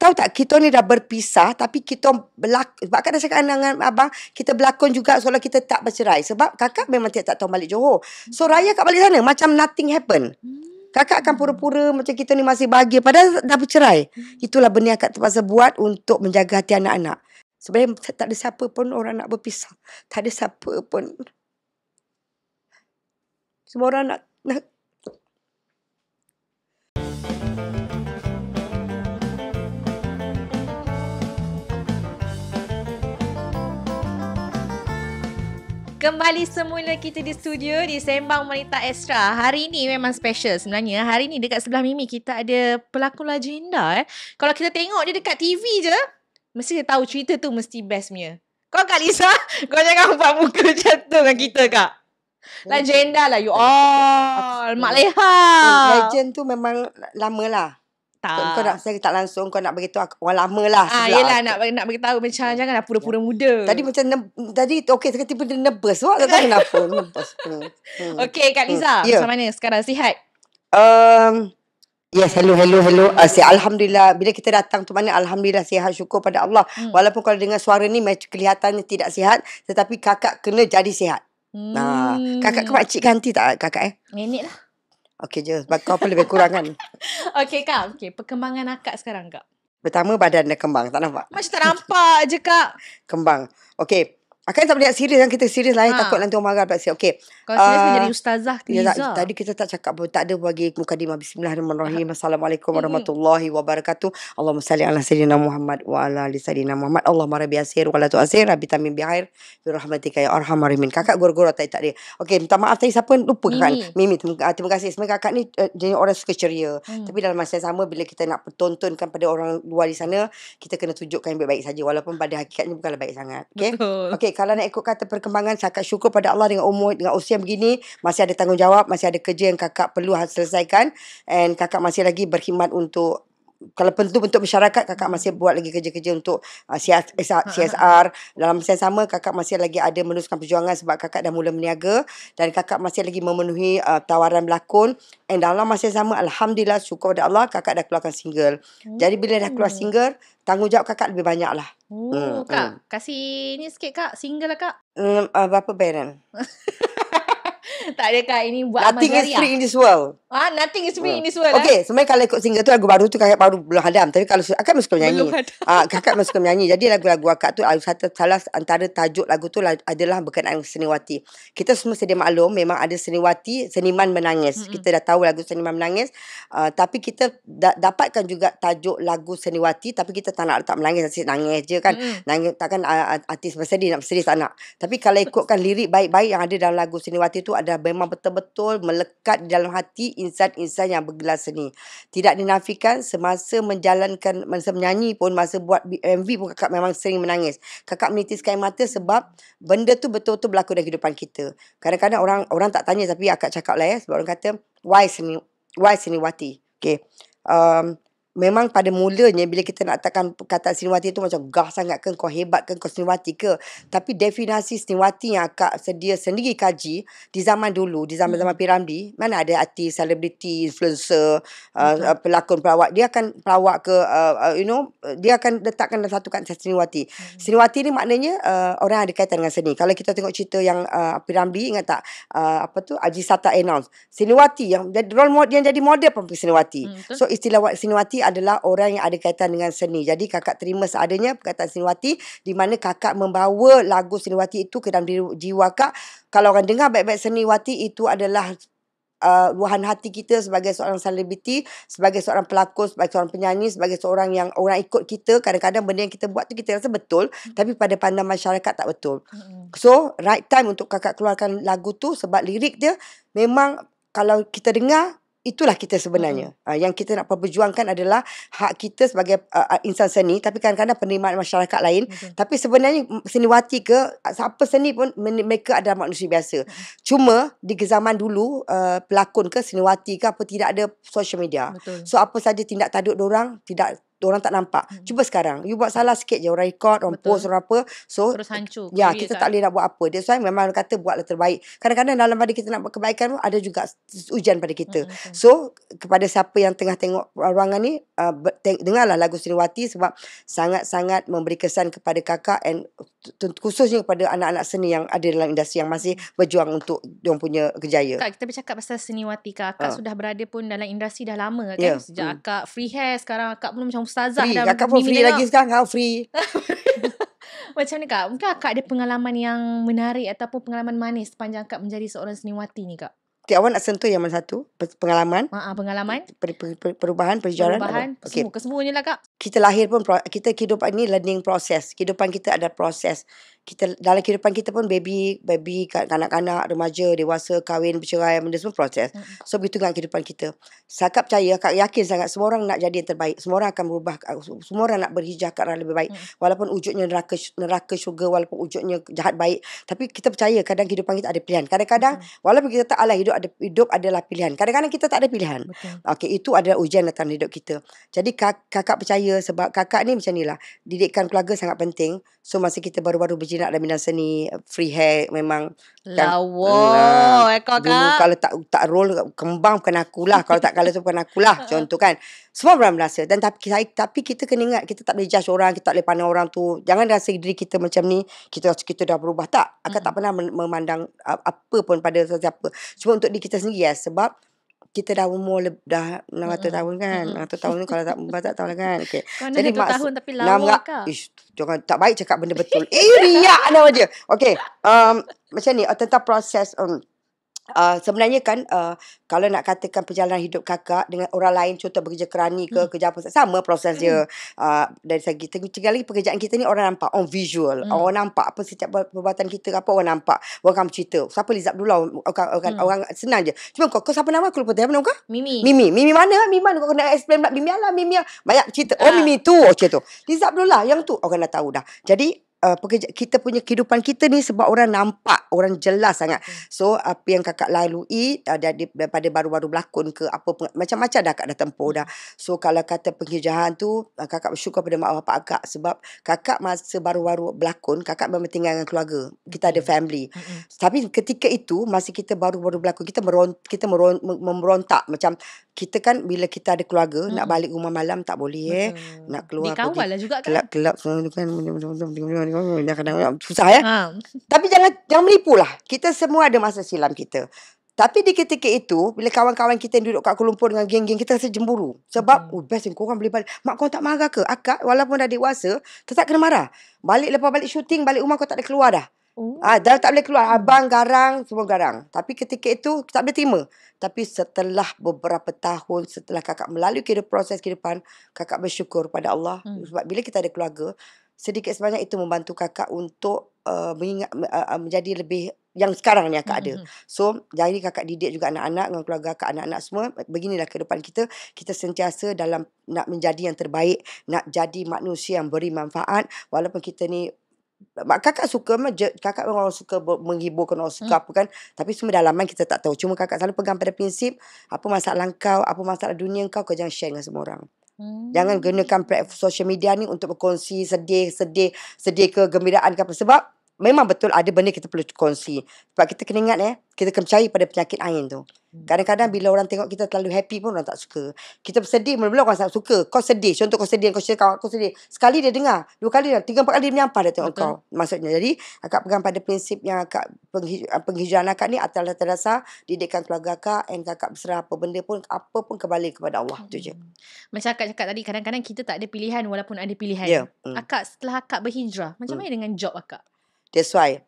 tahu tak, kita ni dah berpisah tapi kita sebab kan dah cakap dengan abang, kita berlakon juga seolah kita tak bercerai sebab kakak memang tak tahu balik Johor. So Raya kat balik sana macam nothing happen. Kakak akan pura-pura macam kita ni masih bahagia padahal dah bercerai. Itulah benda yang kakak terpaksa buat untuk menjaga hati anak-anak. Sebenarnya tak ada siapa pun orang nak berpisah. Tak ada siapa pun. Semua orang nak Kembali semula kita di studio di Sembang Wanita Extra. Hari ni memang special sebenarnya. Hari ni dekat sebelah Mimi kita ada pelakon legenda. Kalau kita tengok dia dekat TV je, mesti dia tahu cerita tu mesti best punya. Kau Kak Liza, kau jangan buat muka macam tu dengan kita Kak. Legenda lah you all. Mak Leha. Legend tu memang lama lah. Kau nak saya tak langsung, kau nak beritahu orang lama lah. Yelah nak beritahu macam janganlah pura-pura muda. Tadi macam okey tiba-tiba dia nervous. Tak tahu kenapa nervous. Okey Kak Liza, macam mana sekarang, sihat? Yes, hello. Alhamdulillah. Bila kita datang tu mana alhamdulillah sihat, syukur pada Allah. Walaupun kalau dengar suara ni macam kelihatannya tidak sihat, tetapi kakak kena jadi sihat. Kakak ke makcik ganti tak kakak Nenek lah. Okey je, sebab kau pun lebih kurang kan. Okey Kak, perkembangan akak sekarang Kak. Pertama badan dah kembang, tak nampak? Macam tak nampak je Kak. Kembang. Okey. Akak tak boleh serius kan, kita serius lah. Takut nanti orang marah. Okey. Kau serius menjadi ustazah Liza. Tadi kita tak cakap pun. Tak ada bagi mukadimah. Bismillahirrahmanirrahim. Assalamualaikum warahmatullahi wabarakatuh. Allahumma salli ala sayyidina Muhammad wa ala ali sayyidina Muhammad. Allahumma rabbi asir wa la tu'asir. Rabbi tamin bi'air. Birahmatika ya arhamar rahimin. Kakak goro-goro tak ada. Okey, minta maaf tadi siapa lupa kakak. Mimi. Terima kasih. Sebenarnya kakak ni jenis orang suka ceria. Tapi dalam masa yang sama bila kita nak pertontonkan pada orang luar di sana, kita kena tunjukkan yang baik-baik saja walaupun pada hakikatnya bukanlah baik sangat. Okey, kalau nak ikut kata perkembangan, kakak syukur pada Allah dengan umur, dengan usia begini, masih ada tanggungjawab, masih ada kerja yang kakak perlu selesaikan, and kakak masih lagi berkhidmat untuk, kalau perlu bentuk masyarakat, kakak masih buat lagi kerja-kerja untuk CSR. Dalam masa yang sama, kakak masih lagi ada meneruskan perjuangan sebab kakak dah mula berniaga dan kakak masih lagi memenuhi tawaran berlakon. And dalam masa yang sama, alhamdulillah, syukur pada Allah, kakak dah keluarkan single. Jadi bila dah keluar single, tanggungjawab kakak lebih banyak lah. Kak, kasih ni sikit Kak, single lah Kak. Berapa bayaran? Tak ada Kak, ini buat Nothing is free in this world. Nothing is free in this world. Okay, sebenarnya kalau ikut single tu, lagu baru tu kakak baru belum hadam. Tapi kalau akak memang suka menyanyi. Kakak memang suka menyanyi. Jadi lagu-lagu akak tu, salah antara tajuk lagu tu adalah berkenaan seniwati. Kita semua sedia maklum, memang ada seniwati, seniman menangis. Kita dah tahu lagu seniman menangis. Tapi kita dapatkan juga tajuk lagu seniwati, tapi kita tak nak letak menangis, nangis je kan. Nangis, takkan artis bersedih, nak bersedih tak nak. Tapi kalau ikutkan lirik baik-baik yang ada dalam lagu seniwati tu, ada memang betul-betul melekat di dalam hati insan-insan yang bergelar seni. Tidak dinafikan, semasa menjalankan, masa menyanyi pun, masa buat MV pun kakak memang sering menangis. Kakak menitiskan air mata sebab benda tu betul-betul berlaku dalam kehidupan kita. Kadang-kadang orang tak tanya tapi akak cakap lah sebab orang kata why seniwati. Okay. Memang pada mulanya bila kita nak katakan perkataan seniwati tu macam gah sangat ke, kau hebat ke, kau seniwati ke. Tapi definisi seniwati yang akak sedia sendiri kaji di zaman dulu, di zaman-zaman Piramli, mana ada artis, selebriti, influencer, pelakon, pelawak, dia akan pelawak ke, dia akan letakkan dalam satu kata seniwati. Seniwati ni maknanya orang yang ada kaitan dengan seni. Kalau kita tengok cerita yang Piramli, ingat tak? Haji Sata announce. Seniwati yang jadi role model, yang jadi model pun seniwati. So istilah seniwati adalah orang yang ada kaitan dengan seni. Jadi kakak terima seadanya perkataan seniwati, di mana kakak membawa lagu seniwati itu ke dalam jiwa kak. Kalau orang dengar baik-baik, seniwati itu adalah luahan hati kita sebagai seorang selebriti, sebagai seorang pelakon, sebagai seorang penyanyi, sebagai seorang yang orang ikut kita. Kadang-kadang benda yang kita buat tu kita rasa betul, tapi pada pandang masyarakat tak betul. So right time untuk kakak keluarkan lagu tu sebab lirik dia memang kalau kita dengar, itulah kita sebenarnya. Yang kita nak perjuangkan adalah hak kita sebagai insan seni, tapi kadang-kadang penerimaan masyarakat lain. Tapi sebenarnya seniwati ke, siapa seni pun mereka adalah manusia biasa. Cuma di zaman dulu, pelakon ke, seniwati ke apa, tidak ada social media. So apa saja tindak tanduk diorang, tidak orang tak nampak. Cuba sekarang, you buat salah sikit je, orang record, orang post, orang apa. So, terus hancur. ya, kita tak boleh nak buat apa. That's why memang orang kata buatlah terbaik. Kadang-kadang dalam pada kita nak buat kebaikan pun, ada juga ujian pada kita. So, kepada siapa yang tengah tengok ruangan ni, dengarlah lagu Siniwati sebab sangat-sangat memberi kesan kepada kakak and khususnya kepada anak-anak seni yang ada dalam industri yang masih berjuang untuk diorang punya kejaya. Kak, kita bercakap pasal Siniwati. Kakak sudah berada pun dalam industri dah lama kan? Sejak akak free hair, sekarang akak pun macam ustazah free. dah. Kakak pun free lagi sekarang, kau free. Macam ni Kak, mungkin akak ada pengalaman yang menarik ataupun pengalaman manis sepanjang akak menjadi seorang Siniwati ni Kak? Awak nak sentuh yang mana satu? Pengalaman? Pengalaman? Perubahan, perjalanan? Perubahan, kesemuanya lah Kak. Kita lahir pun, kita kehidupan ni learning process. Kehidupan kita ada proses. Kita dalam kehidupan kita pun baby, kanak-kanak, remaja, dewasa, kahwin, bercerai, benda semua proses. So begitu dengan kehidupan kita. Saya percaya, Kak yakin sangat semua orang nak jadi yang terbaik. Semua orang akan berubah, semua orang nak berhijrah ke arah lebih baik. Walaupun wujudnya neraka syurga, walaupun wujudnya jahat baik, tapi kita percaya kadang kehidupan kita ada pilihan. Kadang-kadang walaupun kita tak alah hidup adalah pilihan. Kadang-kadang kita tak ada pilihan. Okey, itu adalah ujian datang hidup kita. Jadi kakak percaya sebab kakak ni macam nilah. Didikan keluarga sangat penting. So masa kita baru-baru berjinak dalam bidang seni, free hair memang lawa kakak. Dulu kalau tak roll kembang bukan akulah. Kalau tak colour tu bukan akulah. Contoh kan. Semua orang merasa. Dan tapi kita kena ingat, kita tak boleh judge orang, kita tak boleh pandang orang tu. Jangan rasa diri kita macam ni, kita dah berubah. Tak. Akak tak pernah memandang apa pun pada sesiapa. Cuma untuk diri kita sendiri sebab kita dah umur dah 600 tahun kan. 600 tahun ni kalau tak ubah tak tahu lah kan. Okay. Jadi 100 tahun tapi lawa Kak. Jangan tak baik cakap benda betul. Riak nama dia. Okay. Macam ni tentang proses sebenarnya kan kalau nak katakan perjalanan hidup kakak dengan orang lain, contoh bekerja kerani ke kerja apa, sama proses dia. Dari segi lagi pekerjaan kita ni orang nampak on visual. Orang nampak apa setiap perbuatan kita, apa orang nampak, orang akan bercerita. Siapa Liz Abdullah, orang senang je. Cuma kau siapa nama aku lupa, nama kau? Mimi mana kau kena explain pula. Mimi banyak cerita. Mimi tu macam tu. Liz Abdullah yang tu orang dah tahu dah. Jadi kita punya kehidupan kita ni sebab orang nampak, orang jelas sangat. So apa yang kakak lalui daripada baru-baru berlakon ke apa macam-macam dah kakak dah tempuh dah. So kalau kata penghijrahan tu, kakak bersyukur pada mak bapak akak sebab kakak masa baru-baru berlakon, kakak memang tinggal dengan keluarga. Kita ada family. Tapi ketika itu masa kita baru-baru berlakon, kita memberontak macam kita kan bila kita ada keluarga, nak balik rumah malam tak boleh nak keluar dikawal lah juga kan. Kelab semua kan kadang-kadang susah Tapi jangan menipu lah. Kita semua ada masa silam kita. Tapi di ketika itu, bila kawan-kawan kita yang duduk kat Kuala Lumpur dengan geng-geng, kita rasa cemburu. Sebab, best yang korang boleh balik. Mak kau tak marah ke? Akak, walaupun dah dewasa, tetap kena marah. Lepas balik syuting, balik rumah kau tak ada keluar dah. Dah tak boleh keluar. Abang garang, semua garang. Tapi ketika itu, tak boleh terima. Tapi setelah beberapa tahun, setelah kakak melalui proses kehidupan, kakak bersyukur pada Allah. Sebab bila kita ada keluarga, sedikit sebanyak itu membantu kakak untuk menjadi lebih yang sekarang ni akak ada. So, jadi kakak didik juga anak-anak dengan keluarga akak, anak-anak semua. Beginilah kehidupan kita. Kita sentiasa dalam nak menjadi yang terbaik, nak jadi manusia yang beri manfaat. Walaupun kita ni kakak suka kakak orang suka menghiburkan, orang suka apa kan, tapi semua dalaman kita tak tahu. Cuma kakak selalu pegang pada prinsip, apa masalah kau, apa masalah dunia kau jangan share dengan semua orang. Jangan gunakan platform social media ni untuk berkongsi sedih kegembiraan ke apa. Sebab memang betul ada benda kita perlu kongsi. Sebab kita kena ingat kita kena percaya pada penyakit ain tu. Kadang-kadang bila orang tengok kita terlalu happy pun orang tak suka. Kita bersedih, mula-mula orang tak suka. Kau sedih, contoh kau sedih, kau cerita kawan kau sedih. Sekali dia dengar, 2 kali, 3, 4 kali dia menyampah dia tengok kau. Maksudnya, jadi akak pegang pada prinsip yang akak penghijrahan akak ni atas dasar didikan keluarga akak, and kakak berserah apa benda pun, apa pun kembali kepada Allah. Tu je. Macam akak cakap tadi, kadang-kadang kita tak ada pilihan walaupun ada pilihan. Akak setelah akak berhijrah, macam mana dengan job akak? That's why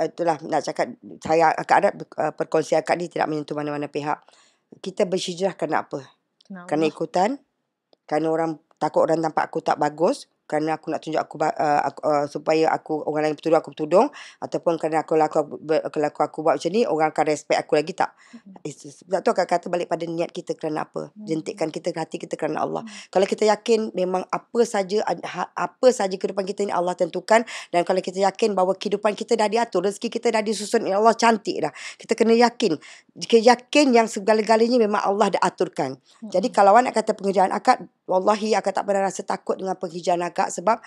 itulah nak cakap, akak harap perkongsian akak ni tidak menyentuh mana-mana pihak. Kita berhijrah kerana apa? Kerana ikutan, kerana orang takut orang nampak aku tak bagus, kerana aku nak tunjuk supaya orang lain bertuduh aku bertudung, ataupun kerana kalau aku buat macam ni orang akan respect aku lagi tak. Sebab tu akak kata balik pada niat kita kerana apa, jentikkan kita, hati kita kerana Allah. Kalau kita yakin memang apa saja kehidupan kita ni Allah tentukan, dan kalau kita yakin bahawa kehidupan kita dah diatur, rezeki kita dah disusun, Allah cantik dah, kita kena yakin yang segala-galanya memang Allah dah aturkan. Jadi kalau awak nak kata pengerjaan akak wallahi akak tak pernah rasa takut dengan penghijraan akak, sebab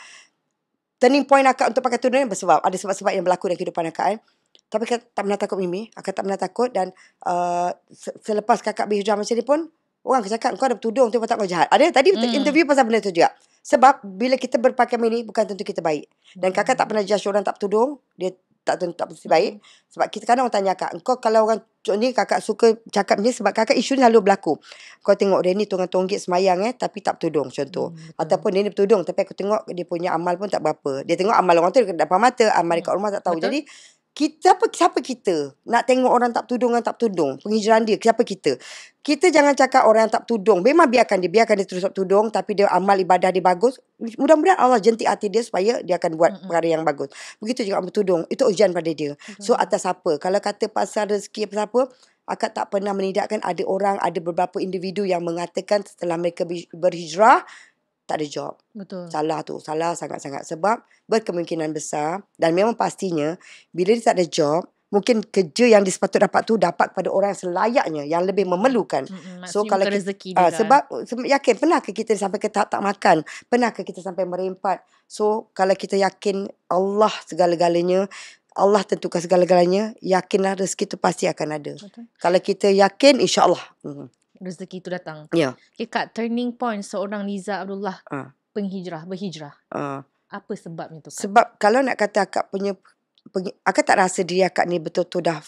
turning point akak untuk pakai tudung ni bersebab. Ada sebab-sebab yang berlaku dalam kehidupan akak kan. Tapi akak tak pernah takut Mimi. Akak tak pernah takut. Dan selepas kakak berhijrah macam ni pun, orang cakap kau ada bertudung tu tak kau jahat. Ada tadi interview pasal benda tu juga. Sebab bila kita berpakaian ini bukan tentu kita baik. Dan kakak tak pernah judge orang tak bertudung. Dia tak mesti baik. Sebab kita kadang orang tanya akak, engkau kalau orang ni kakak suka cakap ni sebab kakak isu ni selalu berlaku. Kau tengok dia ni tonggak-tonggik semayang tapi tak bertudung contoh. Ataupun dia ni bertudung tapi aku tengok dia punya amal pun tak berapa. Dia tengok amal orang tu dekat depan mata, amal dekat rumah tak tahu. Jadi siapa kita nak tengok orang tak bertudung dengan tak bertudung? Penghijraan dia, siapa kita? Kita jangan cakap orang yang tak bertudung. Memang biarkan dia terus bertudung, tapi dia amal ibadah dia bagus. Mudah-mudahan Allah jentik hati dia supaya dia akan buat perkara yang bagus. Begitu juga orang bertudung. Itu ujian pada dia. So atas apa? Kalau kata pasal rezeki apa-apa, akak tak pernah menidakkan ada beberapa individu yang mengatakan setelah mereka berhijrah, tak ada job. Betul. Salah tu. Salah sangat-sangat. Sebab berkemungkinan besar dan memang pastinya bila dia tak ada job, mungkin kerja yang dia sepatut dapat tu dapat kepada orang yang selayaknya, yang lebih memerlukan. So kalau rezeki dia sebab yakin, pernahkah kita sampai ke tahap tak makan? Pernahkah kita sampai merempat? So kalau kita yakin Allah segala-galanya, Allah tentukan segala-galanya, yakinlah rezeki tu pasti akan ada. Betul. Kalau kita yakin, insya-Allah rezeki tu datang. Ya. Okay, Kak, turning point seorang Liza Abdullah berhijrah. Apa sebabnya tu, Kak? Sebab kalau nak kata akak punya, akak tak rasa diri akak ni betul-betul dah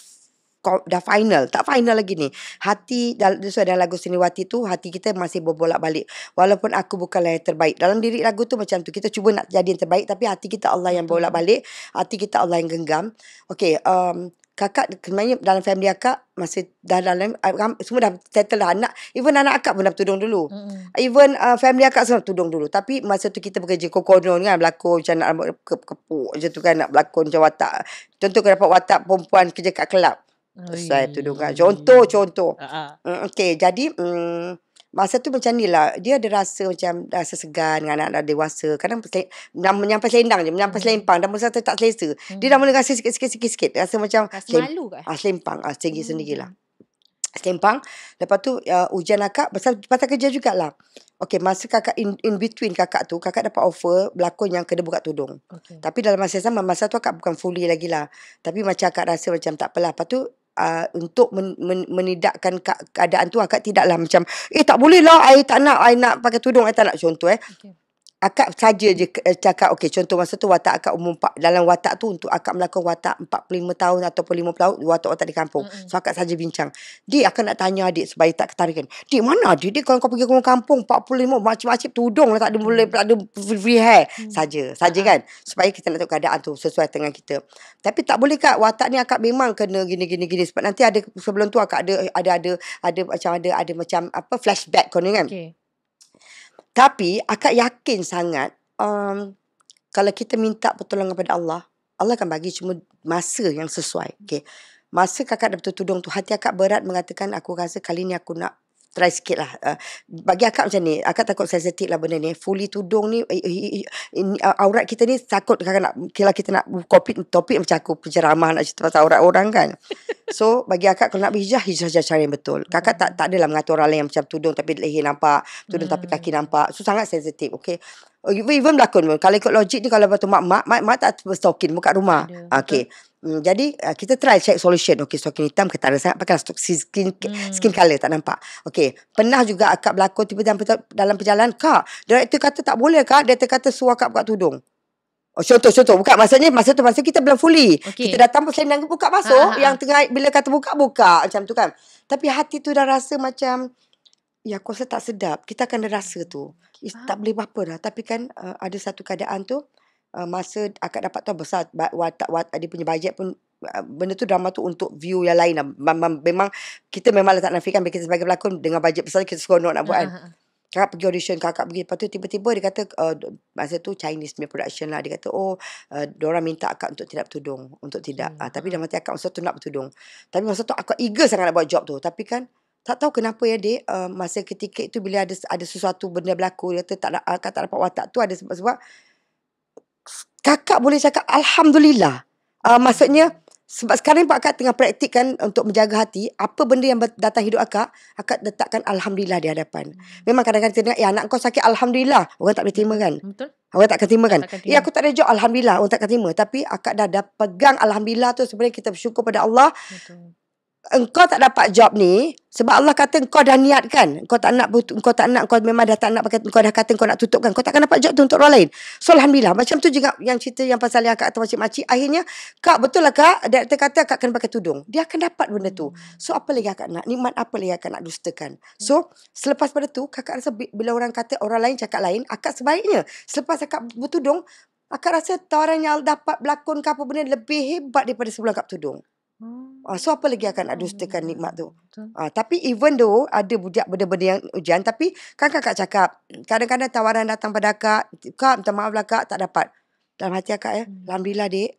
final. Tak final lagi ni. Hati, sesuai dalam lagu Siniwati tu, hati kita masih berbolak-balik. Walaupun aku bukanlah yang terbaik. Dalam diri lagu tu macam tu. Kita cuba nak jadi yang terbaik, tapi hati kita Allah yang bolak-balik. Hati kita Allah yang genggam. Okay, kakak sebenarnya dalam family akak masih dah dalam semua dah settle dah. Even anak akak pun dah bertudung dulu. Even family akak semua bertudung dulu. Tapi masa tu kita bekerja kokonon kan, berlakon macam nak kepuk macam tu kan, nak berlakon macam watak. Contoh kau dapat watak perempuan kerja kat kelab. Saya tudung kan. Contoh. Okay, jadi masa tu macam ni lah. Dia ada rasa macam rasa segan dengan anak-anak dewasa. Kadang menyampai selendang je. Menyampai selempang. Dan masa tu tak selesa. Dia dah mula rasa sikit-sikit. Rasa macam malu ke? Selempang. Sendiri-sendirilah. Selempang. Lepas tu ujian akak pasal kerja jugalah. Okay, masa kakak in between kakak tu, kakak dapat offer berlakon yang kena buka tudung. Tapi dalam masa sama, masa tu akak bukan fully lagi lah. Tapi macam akak rasa macam tak apalah. Lepas tu untuk menidakkan keadaan tu, akak tidaklah macam tak boleh lah, I nak pakai tudung, I tak nak, contoh akak saja je cakap, okay, contoh masa tu watak akak umur 4, dalam watak tu untuk akak melakukan watak 45 tahun ataupun 50 tahun, watak-watak di kampung. So akak saja bincang. Dik, akak nak tanya adik supaya tak ketarikan. Dik, mana adik? Dik, kalau kau pergi ke kampung 45, macam-macam tudung lah, tak ada boleh, tak ada free hair. Saja kan. Supaya kita nak tahu keadaan tu sesuai dengan kita. Tapi tak boleh, Kak, watak ni akak memang kena gini. Sebab nanti ada sebelum tu akak ada macam apa flashback kau ni kan. Okay. Tapi akak yakin sangat kalau kita minta pertolongan kepada Allah, Allah akan bagi cuma masa yang sesuai. Okay. Masa kakak dah bertudung tu, hati akak berat mengatakan, aku rasa kali ni aku nak try sikit lah. Bagi akak macam ni, akak takut sensitif lah benda ni. Fully tudung ni, aurat kita ni takut kakak nak, kira kita nak topik macam aku penceramah nak cerita pasal aurat orang kan. So bagi akak kalau nak berhijrah cara yang betul. Kakak tak adalah mengatur orang lain yang macam tudung tapi leher nampak, tudung tapi kaki nampak. So sangat sensitif. Okay. Even berlakon pun, kalau ikut logik ni, kalau betul mak tak berstokin muka rumah. Okay. Jadi kita try check solution. Okay, stokin hitam ke tak ada sangat, pakai skin color tak nampak. Okay, pernah juga akak berlakon tiba-tiba dalam perjalanan, Kak, director kata tak boleh, Kak, director kata suruh akak buka tudung. Contoh buka, maksudnya masa kita belum fully. Kita datang pun selendang buka masuk, yang tengah bila kata buka macam tu kan. Tapi hati tu dah rasa macam, ya aku rasa tak sedap. Kita akan ada rasa tu. Tak boleh apa-apa dah. Tapi kan ada satu keadaan tu, masa akak dapat tahu besar dia punya bajet pun, benda tu drama tu untuk view yang lain lah. Memang kita memang tak nafikan kita sebagai pelakon dengan bajet besar kita seronok nak buat kan. Kakak pergi audition, kakak pergi, lepas tu tiba-tiba dia kata masa tu Chinese punya production lah, dia kata diorang minta akak untuk tidak bertudung, tapi dalam hati akak masa tu nak bertudung. Tapi masa tu akak eager sangat nak buat job tu. Tapi kan tak tahu kenapa ya dek, masa ketika itu bila ada sesuatu benda berlaku, dia kata akak tak dapat watak tu, ada sebab kakak boleh cakap Alhamdulillah. Maksudnya Sebab sekarang Pak Akak tengah praktikkan untuk menjaga hati. Apa benda yang datang hidup akak letakkan Alhamdulillah di hadapan. Memang kadang-kadang kita dengar, anak kau sakit Alhamdulillah. Orang tak boleh terima kan? Betul. Orang takkan terima kan? Takkan terima. Aku tak ada job, Alhamdulillah. Orang takkan terima. Tapi akak dah pegang Alhamdulillah tu, sebenarnya kita bersyukur pada Allah. Betul. Engkau tak dapat job ni sebab Allah kata engkau dah niatkan, engkau memang dah tak nak pakai, engkau dah kata engkau nak tutupkan, kau takkan dapat job tu untuk orang lain. So Alhamdulillah. Macam tu juga yang cerita yang pasal yang akak atau makcik-makcik, akhirnya kak betul lah kak, director kata akak kena pakai tudung, dia akan dapat benda tu. So apa lagi akak nak, nikmat apa lagi akak nak dustakan. So selepas pada tu kakak rasa bila orang kata orang lain cakap lain, akak sebaiknya selepas akak bertudung, akak rasa tawaran yang dapat berlakon ke apa benda lebih hebat daripada sebelum akak bertudung. So apa lagi akan nak dustakan nikmat tu. Tapi even though ada budak benda-benda yang ujian, tapi kan kakak cakap kadang-kadang tawaran datang pada akak, kak minta maaf lah kak tak dapat. Dalam hati akak Alhamdulillah dek,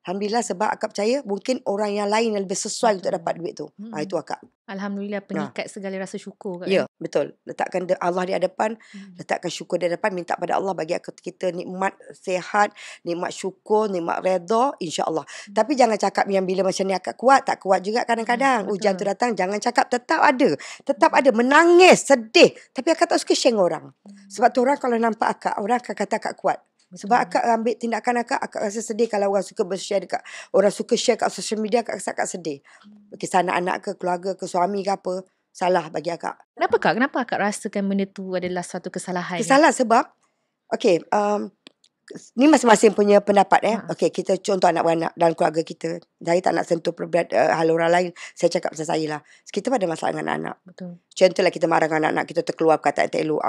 Alhamdulillah sebab akak percaya mungkin orang yang lain yang lebih sesuai untuk dapat duit tu. Itu akak. Alhamdulillah pengikat segala rasa syukur. Ya, betul. Letakkan Allah di hadapan, letakkan syukur di hadapan, minta pada Allah bagi kita nikmat sihat, nikmat syukur, nikmat redha, insya-Allah. Tapi jangan cakap yang bila macam ni akak kuat, tak kuat juga kadang-kadang. Hujan tu datang, jangan cakap tetap ada. Tetap ada menangis, sedih, tapi akak tak suka share dengan orang. Sebab tu orang kalau nampak akak, orang akan kata akak kuat. Sebab akak ambil tindakan akak rasa sedih kalau orang suka share kat social media, akak rasa akak sedih. Kisah anak-anak ke, keluarga ke, suami ke apa, salah bagi akak. Kenapa akak rasakan benda tu adalah suatu kesalahan? Kesalahan sebab, ni masing-masing punya pendapat. Okey, kita contoh anak-anak dalam keluarga kita. Saya tak nak sentuh hal orang lain. Saya cakap pasal saya lah. Kita ada masalah dengan anak-anak. Betul. Contohlah kita marah dengan anak-anak kita, terkeluar perkataan tak elok.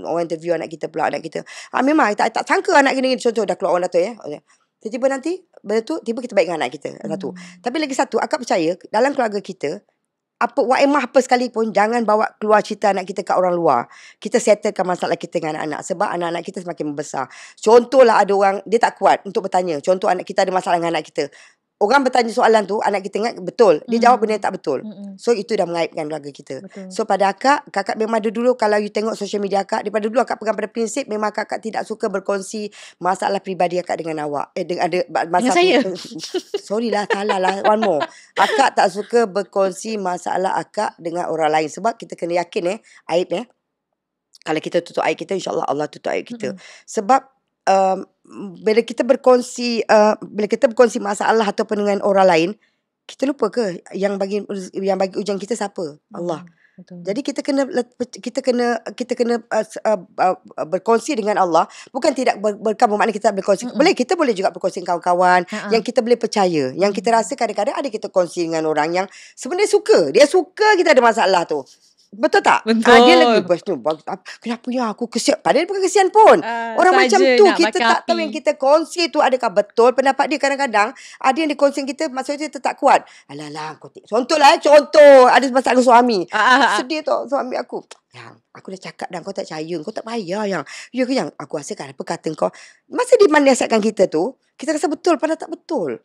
Orang interview anak kita pula, anak kita. Memang tak sangka anak gini. Contoh dah keluar orang Dato' Tiba-tiba nanti, benda tu, tiba kita baik dengan anak kita. Satu. Tapi lagi satu, akak percaya dalam keluarga kita, apa sekalipun, jangan bawa keluar cerita anak kita kat orang luar. Kita settlekan masalah kita dengan anak-anak. Sebab anak-anak kita semakin membesar. Contohlah ada orang, dia tak kuat untuk bertanya. Contoh anak kita ada masalah dengan anak kita. Orang bertanya soalan tu, anak kita ingat betul. Dia jawab benda yang tak betul. So itu dah mengaibkan keluarga kita. Betul. So pada kakak memang dulu kalau you tengok social media daripada dulu akak pegang pada prinsip, memang kakak tidak suka berkongsi masalah peribadi akak dengan awak. Dengan saya. Sorry lah, salah lah. One more. Akak tak suka berkongsi masalah akak dengan orang lain. Sebab kita kena yakin aib kalau kita tutup aib kita, insyaAllah Allah tutup aib kita. Sebab bila kita berkongsi masalah ataupun dengan orang lain, kita lupa ke yang bagi ujian kita siapa? Allah. Betul. Jadi kita kena berkongsi dengan Allah, bukan tidak berkah bermakna kita berkongsi. Kita boleh juga berkongsi dengan kawan-kawan yang kita boleh percaya, yang kita rasa kadang-kadang ada kita kongsi dengan orang yang sebenarnya dia suka kita ada masalah tu. Betul tak? Betul. Dia lagi kenapa ya aku kesian? Padahal bukan kesian pun. Orang macam tu kita tak tahu yang kita kongsi tu adakah betul pendapat dia. Kadang-kadang ada yang dikongsi kita, maksudnya dia tak kuat. Alah kau contoh ada masalah suami. Sedih tau suami aku. Yang aku dah cakap dah, kau tak percaya, kau tak payah yang. Ya ke yang aku rasa kan apa kata kau. Masa dia menasihatkan kita tu, kita rasa betul padahal tak betul.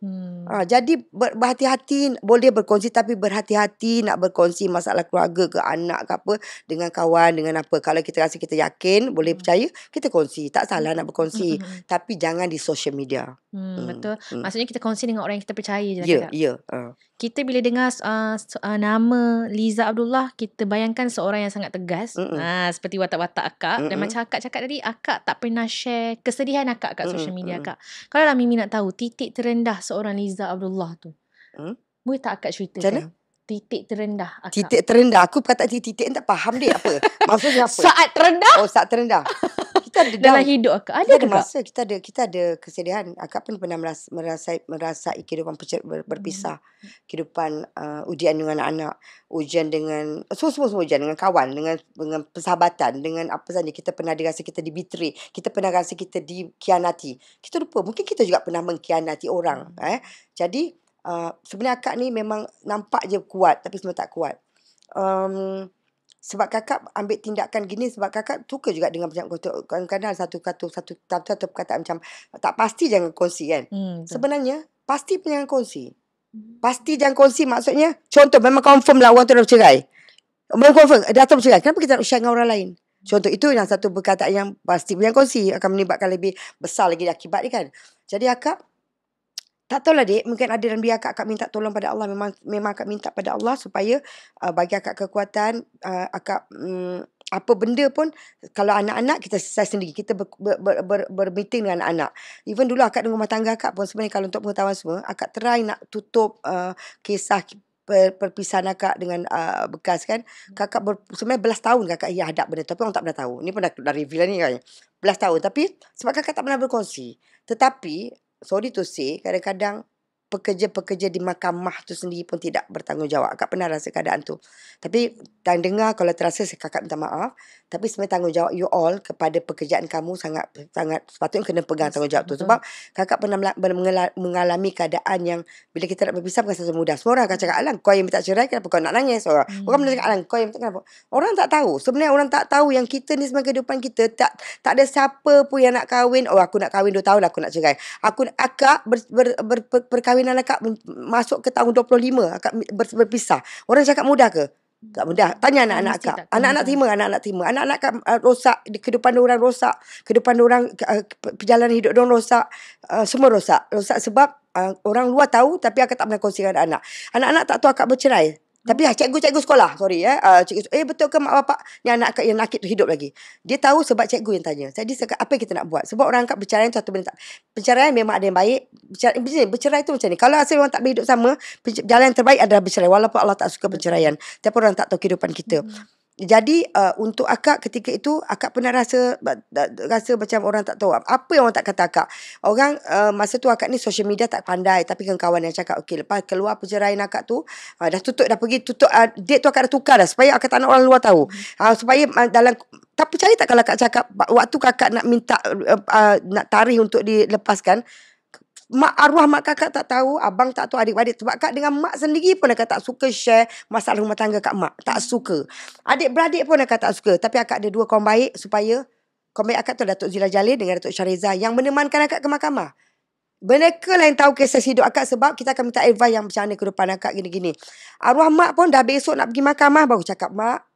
Jadi berhati-hati, boleh berkongsi tapi berhati-hati nak berkongsi masalah keluarga ke anak ke apa dengan kawan, dengan apa. Kalau kita rasa kita yakin, boleh percaya, kita kongsi. Tak salah nak berkongsi. Tapi jangan di social media. Betul. Maksudnya kita kongsi dengan orang yang kita percaya je. Ya. Kita bila dengar nama Liza Abdullah, kita bayangkan seorang yang sangat tegas. Seperti watak-watak akak. Dan macam akak cakap tadi, akak tak pernah share kesedihan akak kat social media akak. Kalau lah Mimi nak tahu titik terendah seorang Liza Abdullah tu, boleh tak akak ceritakan? Titik terendah akak. Titik terendah. Aku kata titik tak faham dia apa. Maksudnya apa? Saat terendah? Saat terendah. Kita ada dalam hidup akak. Ada ke masa kita ada kesedihan. Akak pun pernah merasai kehidupan berpisah. Kehidupan ujian dengan anak-anak, ujian dengan semua ujian dengan kawan, dengan persahabatan, dengan apa saja. Kita pernah rasa kita dibetray, kita pernah rasa kita dikhianati. Kita lupa mungkin kita juga pernah mengkhianati orang. Jadi sebenarnya akak ni memang nampak je kuat tapi sebenarnya tak kuat. Sebab kakak ambil tindakan gini sebab kakak suka juga dengan banyak kadang-kadang satu perkataan macam tak pasti jangan kongsi kan. Sebenarnya pasti pun jangan kongsi. Pasti jangan kongsi maksudnya contoh memang confirm lah orang tu dah bercerai. Memang confirm dah bercerai. Kenapa kita nak share dengan orang lain? Contoh itu yang satu perkataan yang pasti pun jangan kongsi, akan menimbulkan lebih besar lagi akibat dia kan. Jadi akak Tak tahulah dik, mungkin ada dan biar akak minta tolong pada Allah. Memang akak minta pada Allah supaya bagi akak kekuatan. Akak apa benda pun, kalau anak-anak kita selesai sendiri. Kita bermeeting dengan anak-anak. Even dulu akak dengan rumah tangga akak pun sebenarnya, kalau untuk pengetahuan semua, akak try nak tutup kisah perpisahan akak dengan bekas kan. Kakak sebenarnya belas tahun kakak hadap benda tu, tapi orang tak pernah tahu. Ni pun dah reveal ni kan. Belas tahun, tapi sebab kakak tak pernah berkongsi. Tetapi sorry to say, kadang-kadang pekerja-pekerja di mahkamah tu sendiri pun tidak bertanggungjawab. Akak pernah rasa keadaan tu. Tapi dan dengar kalau terasa, kakak minta maaf. Tapi sebenarnya tanggungjawab you all kepada pekerjaan kamu sangat sepatutnya kena pegang tanggungjawab tu. Sebab kakak pernah mengalami keadaan yang bila kita nak berpisah bukan sesuatu mudah. Semua orang akan cakap, alang kau yang minta cerai, kenapa kau nak nangis? Orang pernah cakap, alang kau yang minta, kenapa? Orang tak tahu. Sebenarnya orang tak tahu yang kita ni sebagai kehidupan kita, tak ada siapa pun yang nak kahwin. Aku nak kahwin 2 tahun aku nak cerai. Akak perkahwinan akak masuk ke tahun 25, akak berpisah. Orang cakap mudah ke? Tak mudah. Tanya anak-anak akak. Anak-anak terima. Anak-anak rosak, kehidupan diorang rosak, kehidupan diorang, perjalanan hidup diorang rosak, semua rosak. Rosak sebab orang luar tahu, tapi akak tak pernah kongsi dengan anak. Anak-anak tak tahu akak bercerai. Tapi cikgu sekolah, cikgu, betul ke mak bapak ni anak akak yang nakit tu hidup lagi? Dia tahu sebab cikgu yang tanya. Jadi apa yang kita nak buat? Sebab orang akak bercerai tu satu benda tak. Perceraian memang ada yang baik. Bercerai tu macam ni. Kalau asal memang tak boleh hidup sama, jalan yang terbaik adalah bercerai. Walaupun Allah tak suka perceraian. Tapi orang tak tahu kehidupan kita. Jadi untuk akak ketika itu, akak pernah rasa macam orang tak tahu. Apa yang orang tak kata akak? Orang masa tu akak ni social media tak pandai. Tapi kawan-kawan yang cakap, okey, lepas keluar perceraian akak tu, dah pergi tutup date tu akak dah tukar dah. Supaya akak tak nak orang luar tahu. Supaya dalam, tak percaya tak kalau akak cakap, waktu kakak nak minta nak tarikh untuk dilepaskan, arwah mak kakak tak tahu, abang tak tahu, adik-adik. Sebab kak dengan mak sendiri pun akak tak suka share masalah rumah tangga kat mak. Tak suka. Adik-beradik pun akak tak suka. Tapi akak ada 2 kawan baik, supaya kawan baik akak tu Datuk Zila Jalil dengan Datuk Syariza yang menemankan akak ke mahkamah. Mereka lah yang tahu kisah hidup akak, sebab kita akan minta advice yang macam mana kehidupan akak gini-gini. Arwah mak pun dah besok nak pergi mahkamah baru cakap, mak,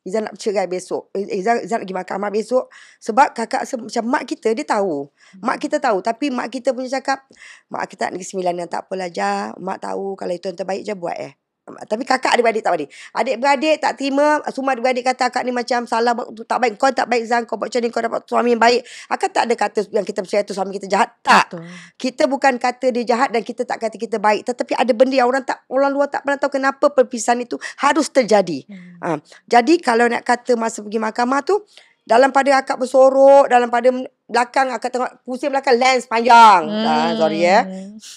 Izzan nak bercerai besok. Izzan nak pergi mahkamah besok. Sebab kakak macam mak kita, dia tahu. Mak kita tahu. Tapi mak kita punya cakap, mak kita nak negeri 9, tak apalah Jah. Mak tahu kalau itu yang terbaik je buat Tapi kakak adik-beradik tak beradik. Adik-beradik tak terima. Semua adik-beradik kata akak ni macam salah, tak baik. Kau tak baik Zan, kau buat macam ni, kau dapat suami yang baik. Akak tak ada kata yang kita percaya tu suami kita jahat. Tak. Betul. Kita bukan kata dia jahat dan kita tak kata kita baik. Tetapi ada benda yang orang luar tak pernah tahu kenapa perpisahan itu harus terjadi. Jadi kalau nak kata masa pergi mahkamah tu, dalam pada akak bersorok, dalam pada belakang akak tengok pusing belakang lens panjang. Sorry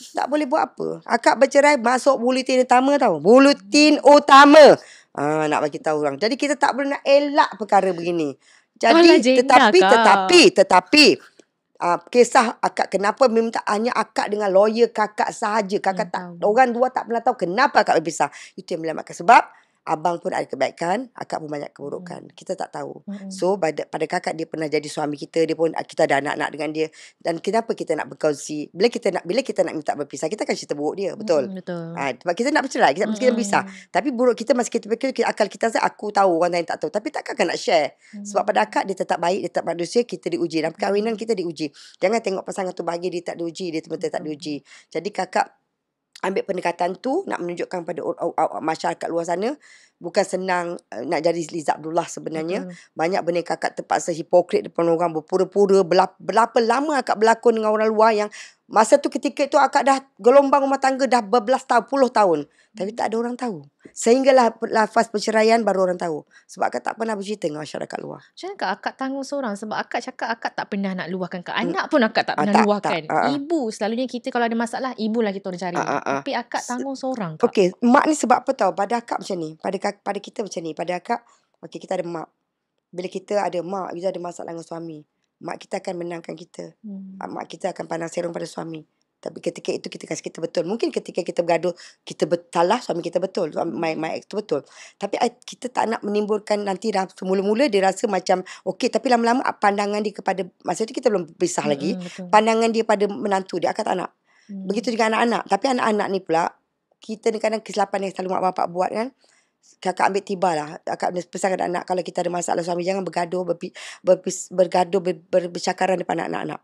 tak boleh buat apa. Akak bercerai masuk buletin utama tau. Buletin utama. Nak bagi tahu orang. Jadi kita tak boleh nak elak perkara begini. Jadi tetapi kisah akak kenapa minta hanya akak dengan lawyer kakak sahaja. Kakak tak, orang dua tak pernah tahu kenapa akak berpisah. Itu yang menyelamatkan. Sebab abang pun ada kebaikan, akak pun banyak keburukan. Kita tak tahu. So pada kakak, dia pernah jadi suami kita, dia pun, kita ada anak-anak dengan dia. Dan kenapa kita nak berkongsi? Bila kita nak minta berpisah, kita kan cerita buruk dia, betul? Betul. Sebab kita nak bercerai, kita berpisah. Tapi buruk kita masih kita fikir, akal kita rasa aku tahu, orang lain tak tahu. Tapi takkan nak share. Sebab pada akak dia tetap baik, dia tetap manusia, kita diuji. Dalam perkahwinan kita diuji. Jangan tengok pasangan tu bahagia, dia tak diuji, dia betul-betul tak diuji. Jadi kakak ambil pendekatan tu nak menunjukkan pada masyarakat luar sana, bukan senang nak jadi Liza Abdullah sebenarnya. Banyak benda kakak terpaksa hipokrit depan orang, berpura-pura. Berapa lama akak berlakon dengan orang luar yang masa tu ketika itu akak dah gelombang rumah tangga dah berbelas tahun, puluh tahun. Tapi tak ada orang tahu. Sehinggalah lafaz perceraian baru orang tahu. Sebab akak tak pernah bercerita dengan masyarakat luar. Macam mana akak tanggung seorang? Sebab akak cakap akak tak pernah nak luahkan ke anak pun akak tak pernah luahkan. Ibu, selalunya kita kalau ada masalah, ibu lah kita orang cari. Tapi akak tanggung seorang. Okey, mak ni sebab apa tahu? Pada akak macam ni. Pada kita macam ni. Pada akak, okey, kita ada mak. Bila kita ada mak, kita ada masalah dengan suami, mak kita akan menangkan kita. Mak kita akan pandang serong pada suami. Tapi ketika itu kita kasi kita betul. Mungkin ketika kita bergaduh, kita salah, suami kita betul. My ex tu betul. Tapi kita tak nak menimbulkan nanti dah semula-mula dia rasa macam okey, tapi lama-lama pandangan dia kepada, masa tu kita belum berpisah lagi. Betul. Pandangan dia pada menantu dia, akak tak nak. Begitu juga anak-anak. Tapi anak-anak ni pula, kita ni kadang kesilapan yang selalu mak bapak buat kan. Kakak ambil tiba lah. Akak pesan kepada anak, kalau kita ada masalah suami, jangan bergaduh, bercakaran depan anak-anak.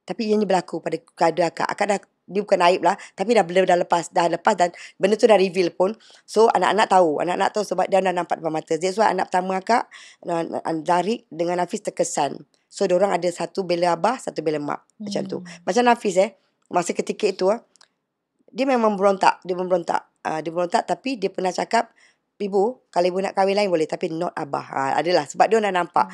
Tapi ia ni berlaku pada keadaan akak. Akak dah dia bukan aib lah, tapi dah lepas dan benda tu dah reveal pun. So anak-anak tahu sebab dia dah nampak depan mata. That's why anak pertama akak Zarik dengan Nafis terkesan. So diorang ada satu bela abah, satu bela mak. Macam tu. Macam Nafis masa ketika itu dia memang berontak. Dia berontak tapi dia pernah cakap, ibu, kalau ibu nak kahwin lain boleh, tapi not abah. Adalah sebab dia dah nampak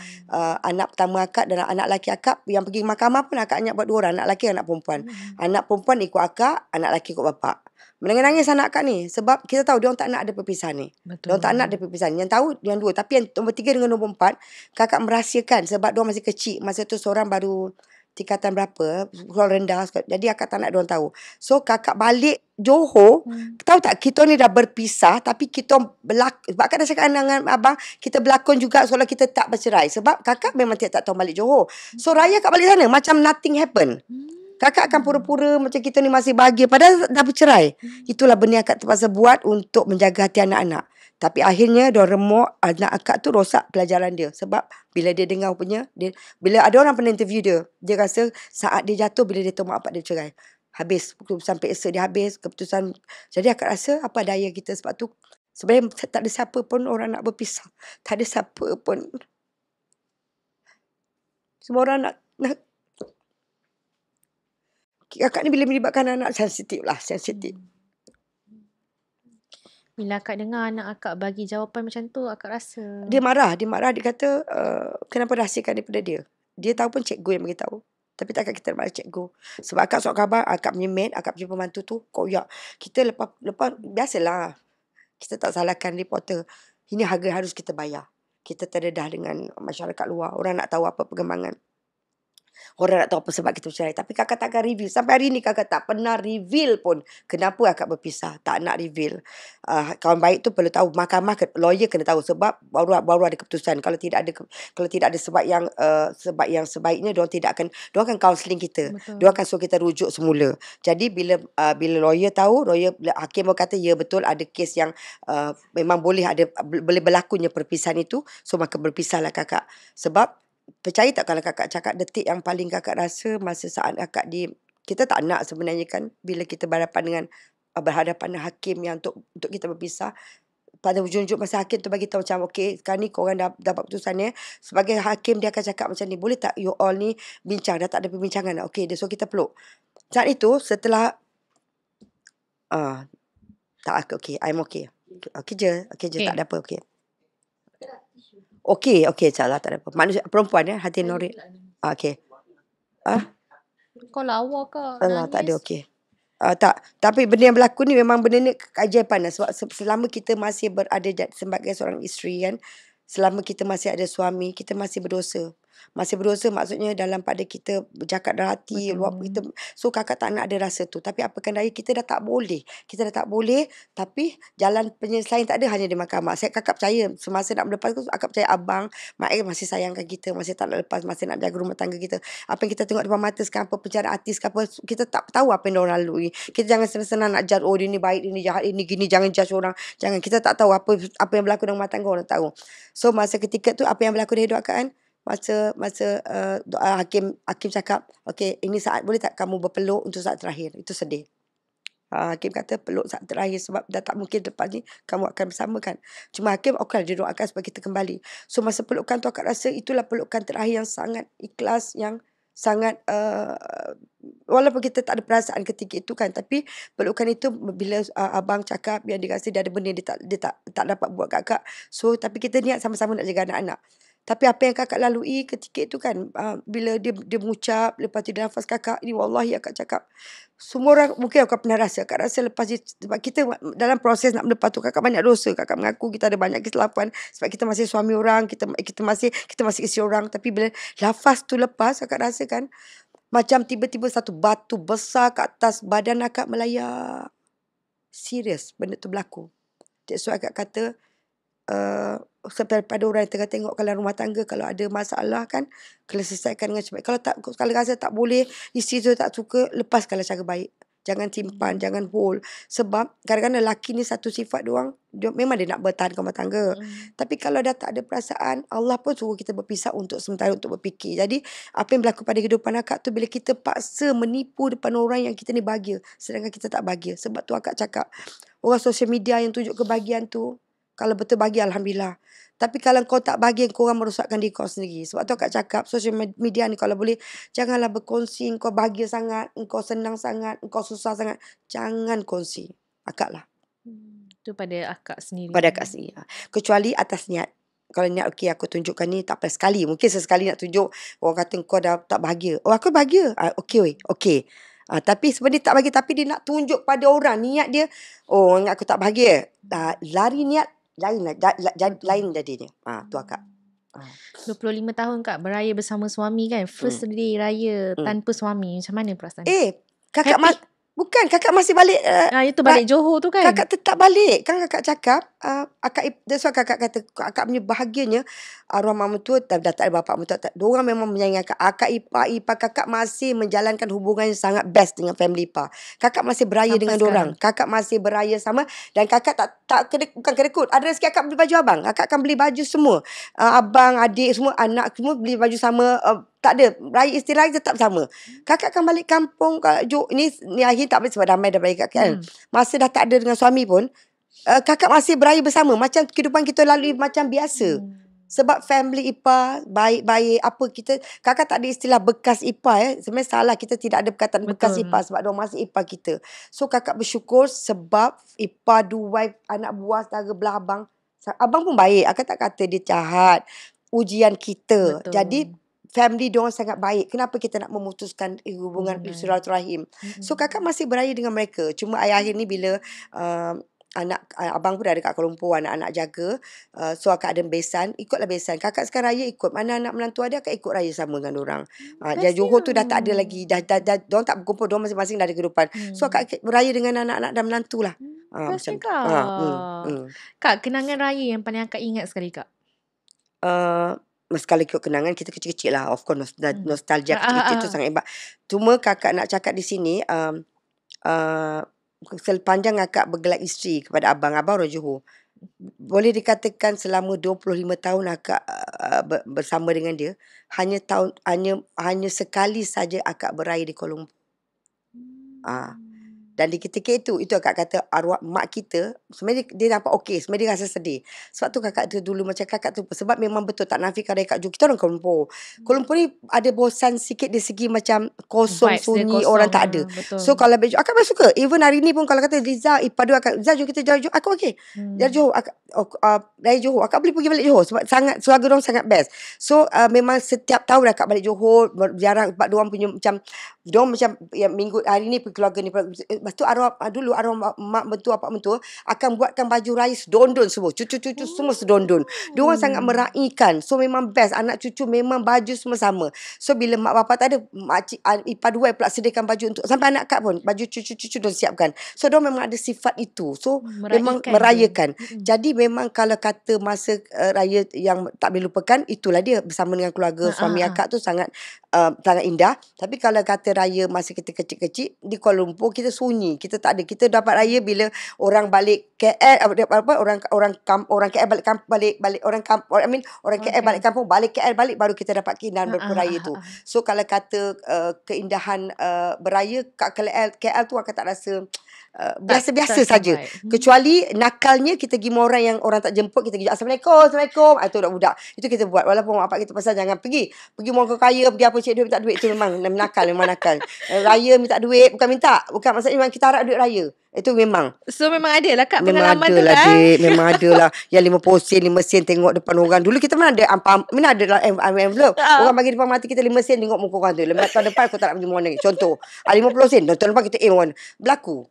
anak pertama akak dan anak lelaki akak yang pergi mahkamah pun akak banyak buat 2 orang, anak lelaki anak perempuan. Anak perempuan ikut akak, anak lelaki ikut bapak. Menangis-nangis anak akak ni sebab kita tahu dia orang tak nak ada perpisahan ni. Dia orang tak nak ada perpisahan. Yang tahu yang 2, tapi yang nombor 3 dengan nombor 4 kakak merahsiakan sebab dia orang masih kecil. Masa tu seorang baru tingkatan berapa, sekolah rendah. Jadi akak tak nak diorang tahu. So kakak balik Johor, tahu tak kita ni dah berpisah tapi kita sebab kakak dah cakap dengan abang, kita berlakon juga seolah kita tak bercerai. Sebab kakak memang tak tahu balik Johor. So raya kat balik sana macam nothing happen. Kakak akan pura-pura macam kita ni masih bahagia padahal dah bercerai. Itulah benda yang akak terpaksa buat untuk menjaga hati anak-anak. Tapi akhirnya dia remuk anak akak tu rosak pelajaran dia. Sebab bila dia dengar punya, bila ada orang pernah interview dia rasa saat dia jatuh bila dia tahu mak bapak dia cerai. Habis, keputusan PSA dia habis, keputusan. Jadi akak rasa apa daya kita sebab tu. Sebenarnya tak ada siapa pun orang nak berpisah. Tak ada siapa pun. Semua orang nak kakak ni bila melibatkan anak sensitif. Bila akak dengar anak akak bagi jawapan macam tu, akak rasa dia marah. Dia kata kenapa rahsiakan daripada dia. Dia tahu pun cikgu yang beritahu. Tapi takkan kita nak cikgu. Sebab akak surat khabar, akak punya maid, akak punya pembantu tu koyak. Kita lepas biasalah. Kita tak salahkan reporter. Ini harga harus kita bayar. Kita terdedah dengan masyarakat luar. Orang nak tahu apa perkembangan. Orang nak tahu apa sebab kita bercerai. Tapi kakak takkan reveal. Sampai hari ni kakak tak pernah reveal pun kenapa akak berpisah. Tak nak reveal. Kawan baik tu perlu tahu. Mahkamah, lawyer kena tahu. Sebab baru ada keputusan. Kalau tidak ada sebab yang sebaiknya, diorang akan counselling kita. Diorang akan suruh kita rujuk semula. Jadi bila lawyer tahu, hakim berkata ya betul ada kes yang memang boleh berlakunya perpisahan itu. So maka berpisahlah kakak. Sebab percaya tak kalau kakak cakap detik yang paling kakak rasa masa saat kakak kita tak nak sebenarnya kan bila kita berhadapan dengan hakim yang untuk kita berpisah. Pada ujung-ujung masa hakim tu bagi tahu macam okey sekarang ni korang dah dapat keputusannya. Sebagai hakim dia akan cakap macam ni, boleh tak you all ni bincang, dah tak ada perbincangan. Okey, dia suruh kita peluk. Saat itu setelah tak okey, I'm okay. Okey je, tak ada apa okey. Okey, insyaAllah tak ada apa. Manusia perempuan hati nurani. Okey. Kau lawa ke? Alah, tak ada okey. Tak, tapi benda yang berlaku ni memang benda ni keajaiban sebab selama kita masih berada sebagai seorang isteri kan, selama kita masih ada suami, kita masih berdosa. Masih berdosa maksudnya dalam pada kita bercakap dari hati, luap kita. So kakak tak nak ada rasa tu. Tapi apakan daya kita dah tak boleh. Tapi jalan penyelesaian tak ada hanya di mahkamah. Kakak percaya semasa nak berlepas tu, akak percaya abang, mak masih sayangkan kita, masih tak nak lepas, masih nak jaga rumah tangga kita. Apa yang kita tengok depan mata sekarang, apa penjara artis ke apa, kita tak tahu apa yang diorang lalui. Kita jangan senang-senang nak judge, oh dia ni baik, dia ni jahat, ini gini, jangan judge orang. Jangan, kita tak tahu apa yang berlaku dalam rumah tangga orang tahu. So masa ketika tu apa yang berlaku di hidup akak kan, masa hakim cakap, okey, ini saat boleh tak kamu berpeluk untuk saat terakhir. Itu sedih. Hakim kata peluk saat terakhir sebab dah tak mungkin lepas ni kamu akan bersama kan. Cuma hakim dia doakan supaya kita kembali. So masa pelukan tu akak rasa itulah pelukan terakhir yang sangat ikhlas, yang sangat walaupun kita tak ada perasaan ketika itu kan, tapi pelukan itu bila abang cakap yang dia rasa dia ada benda dia tak dapat buat kat akak. So tapi kita niat sama-sama nak jaga anak-anak. Tapi apa yang kakak lalui ketika itu kan, bila dia mengucap, lepas tu dia nafas kakak, ni wallahi akak cakap, semua orang, mungkin akak pernah rasa, akak rasa lepas dia, sebab kita dalam proses nak melepas tu, kakak banyak dosa, kakak mengaku kita ada banyak kesilapan, sebab kita masih suami orang, kita masih isteri orang, tapi bila lafaz tu lepas, akak rasa kan, macam tiba-tiba satu batu besar kat atas badan akak melayak. Serius, benda tu berlaku. That's why akak kata, pada orang yang tengah tengok kalau rumah tangga, kalau ada masalah kan, kena selesaikan dengan cepat. Kalau rasa tak boleh, isteri tu tak suka, lepaskanlah cara baik. Jangan simpan, jangan hold. Sebab kadang-kadang lelaki ni satu sifat memang dia nak bertahan rumah tangga. Tapi kalau dah tak ada perasaan, Allah pun suruh kita berpisah untuk sementara untuk berfikir. Jadi apa yang berlaku pada kehidupan akak tu, bila kita paksa menipu depan orang yang kita ni bahagia, sedangkan kita tak bahagia. Sebab tu akak cakap, orang sosial media yang tunjuk kebahagiaan tu, kalau betul bahagia, Alhamdulillah. Tapi kalau kau tak bahagia, kau orang merosakkan diri kau sendiri. Sebab tu akak cakap, sosial media ni kalau boleh, janganlah berkongsi kau bahagia sangat, kau senang sangat, kau susah sangat. Jangan kongsi. Akak lah. Itu pada akak sendiri. Pada akak sendiri. Kecuali atas niat. Kalau niat okey, aku tunjukkan ni tak apa sekali. Mungkin sesekali nak tunjuk, orang kata kau dah tak bahagia. Oh, aku bahagia. Okey. Tapi sebenarnya tak bahagia, tapi dia nak tunjuk pada orang. Niat dia, oh ingat aku tak bahagia. Lari niat, lain jadinya. Tu akak. 25 tahun Kak beraya bersama suami kan. First day raya tanpa suami. Macam mana perasaan? Kakak bukan, kakak masih balik. Itu balik Johor tu kan. Kakak tetap balik. Kan kakak cakap, that's why kakak kata, kakak punya bahagianya, arwah mak mentua dah tak ada bapak mentua. Diorang memang menyayangi akak. Akak ipar kakak masih menjalankan hubungan yang sangat best dengan family ipar. Kakak masih beraya sampai dengan diorang. Kakak masih beraya sama. Dan kakak bukan kedekut. Ada rezeki kakak beli baju abang. Kakak akan beli baju semua. Abang, adik semua, anak semua beli baju sama. Tak ada. Raya istilah tetap sama. Kakak akan balik kampung. Ni akhir tak boleh sebab damai dah balik kat KL. Masa dah tak ada dengan suami pun, kakak masih beraya bersama. Macam kehidupan kita lalui macam biasa. Sebab family ipar baik-baik apa kita, kakak tak ada istilah bekas ipar. Sebenarnya salah, kita tidak ada perkataan bekas ipar sebab diorang masih ipar kita. So kakak bersyukur sebab ipar, duai, anak buah, saudara belah abang. Abang pun baik. Akak tak kata dia jahat. Ujian kita. Betul. Jadi family diorang sangat baik. Kenapa kita nak memutuskan hubungan silaturahim? So kakak masih beraya dengan mereka. Cuma akhir-akhir ni bila abang pun dah ada kat Kuala Lumpur, anak-anak jaga. So akak ada besan, ikutlah besan. Kakak sekarang raya ikut. Mana anak menantu ada, akak ikut raya sama dengan orang. Johor tu dah tak ada lagi. Dah diorang tak berkumpul, diorang masing-masing dah ada kehidupan. So akak beraya dengan anak-anak dan menantu lah. Macam Kak, kenangan raya yang paling akak ingat sekali Kak? Sekali ikut kenangan, kita kecil-kecil lah. Of course, nostalgia kecil-kecil tu sangat hebat. Cuma kakak nak cakap di sini, sepanjang akak bergelar isteri kepada abang orang Johor, boleh dikatakan selama 25 tahun akak bersama dengan dia, hanya sekali saja akak beraya di Kuala Lumpur. Dan di ketika itu akak kata arwah mak kita, sebenarnya dia nampak okey, sebenarnya dia rasa sedih. Sebab tu kakak tu dulu macam kakak tu, sebab memang betul tak nafikan dekat Johor, kita orang Kuala Lumpur. Kuala Lumpur ni ada bosan sikit dari segi macam kosong, sunyi, orang tak ada. Betul. So kalau baju akak memang suka. Even hari ni pun kalau kata Liza, ipar dua akak, Liza jom kita jalan Johor, aku okey. Jalan Johor, dari Johor, akak boleh pergi balik Johor sebab sangat keluarga diorang sangat best. So memang setiap tahun akak balik Johor, berziarah sebab diorang punya macam minggu hari ni pergi keluarga ni. Lepas tu dulu arwah mak mentua, pak mentua akan buatkan baju raya sedondon semua. Cucu-cucu semua sedondon. Diorang sangat meraihkan. So memang best. Anak cucu memang baju semua sama. So bila mak bapak tak ada, makcik ipar dua pula sediakan baju untuk sampai anak kak pun baju cucu-cucu dah siapkan. So diorang memang ada sifat itu. So memang merayakan. Jadi memang kalau kata masa raya yang tak boleh lupakan, itulah dia bersama dengan keluarga suami akak tu sangat indah. Tapi kalau kata raya masa kita kecil-kecil di Kuala Lumpur, kita sunyi. Kita tak ada. Kita dapat raya bila orang balik KL, orang KL balik orang KL balik kampung, balik KL balik, baru kita dapat keindahan berperaya tu. So kalau kata keindahan beraya kat KL tu akan tak rasa biasa-biasa saja. Kecuali nakalnya kita pergi orang yang orang tak jemput, kita pergi Assalamualaikum. Itu budak. Itu kita buat. Walaupun mak bapak kita pasal jangan pergi orang kaya, pergi apa cik duit minta duit, itu memang nakal. Raya minta duit bukan maksudnya memang kita harap duit raya. Itu memang. So memang ada lah Kak pengalaman tu lah. Memang ada lah. Yang 50 sen tengok depan orang. Dulu kita mana ada lah envelope. Orang bagi depan mati kita 5 sen tengok muka orang tu. Lepas tahun depan aku tak nak pergi mana lagi. Contoh 50 sen. Tahun depan kita mana. Berlaku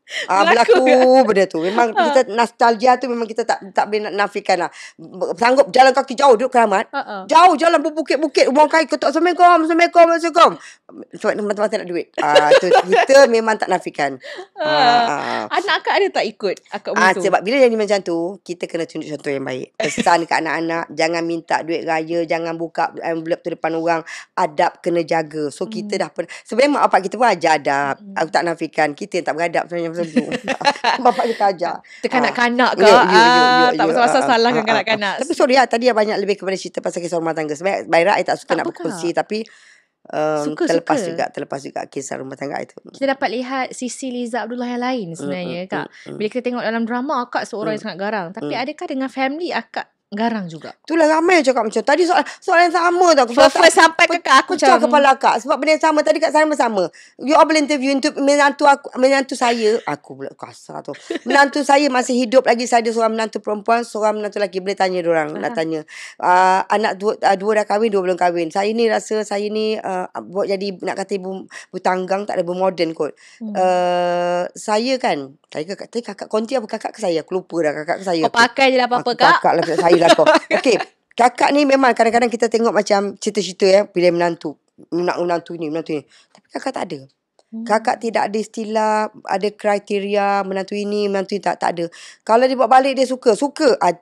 benda tu. Memang kita nostalgia tu memang kita tak boleh nak nafikan lah. Sanggup jalan kaki jauh duduk Keramat. Jauh jalan berbukit-bukit. Rumah kayu ketuk Assalamualaikum. Sebab mata-mata nak duit. Tu kita memang tak nafikan. Anak akak ada tak ikut akak punya tu? Sebab bila jadi macam tu, kita kena tunjuk contoh yang baik. Pesan dekat anak-anak, jangan minta duit raya, jangan buka envelope tu depan orang. Adab kena jaga. So kita dah sebenarnya mak bapak kita pun ajar adab. Aku tak nafikan, kita yang tak beradab sebenarnya macam tu. Bapak kita ajar. Kita kanak-kanak kak. Tak pasal-pasal salahkan kanak-kanak. Tapi sorry lah, tadi banyak lebih kepada cerita pasal kisah rumah tangga. Sebenarnya Baira I tak suka nak berkongsi, tapi terlepas juga kisah rumah tangga itu. Kita dapat lihat sisi Liza Abdullah yang lain sebenarnya kak. Bila kita tengok dalam drama, akak seorang yang sangat garang. Tapi adakah dengan family akak garang juga? Itulah ramai yang cakap macam tadi, soalan yang sama tau. First sampai ke kak, aku pecah kepala akak. Sebab benda yang sama tadi kat sana sama. You all boleh interview menantu saya. Aku pula kasar tu. Menantu saya masih hidup lagi. Saya ada seorang menantu perempuan, seorang menantu lelaki. Boleh tanya diorang. Nak tanya. Anak dua dah kahwin, dua belum kahwin. Saya ni rasa buat jadi nak kata ibu tanggang, tak ada bermoden kot. Saya kan, kakak konti apa kakak ke saya? Aku lupa dah kakak ke saya. Kau pakai je lah apa-apa kak. Kakak lah saya lah kau. Okey, kakak ni memang kadang-kadang kita tengok macam cerita-cerita ya, bila menantu ni. Tapi kakak tak ada. Kakak tidak ada istilah, ada kriteria menantu ini tak ada. Kalau dia buat balik dia suka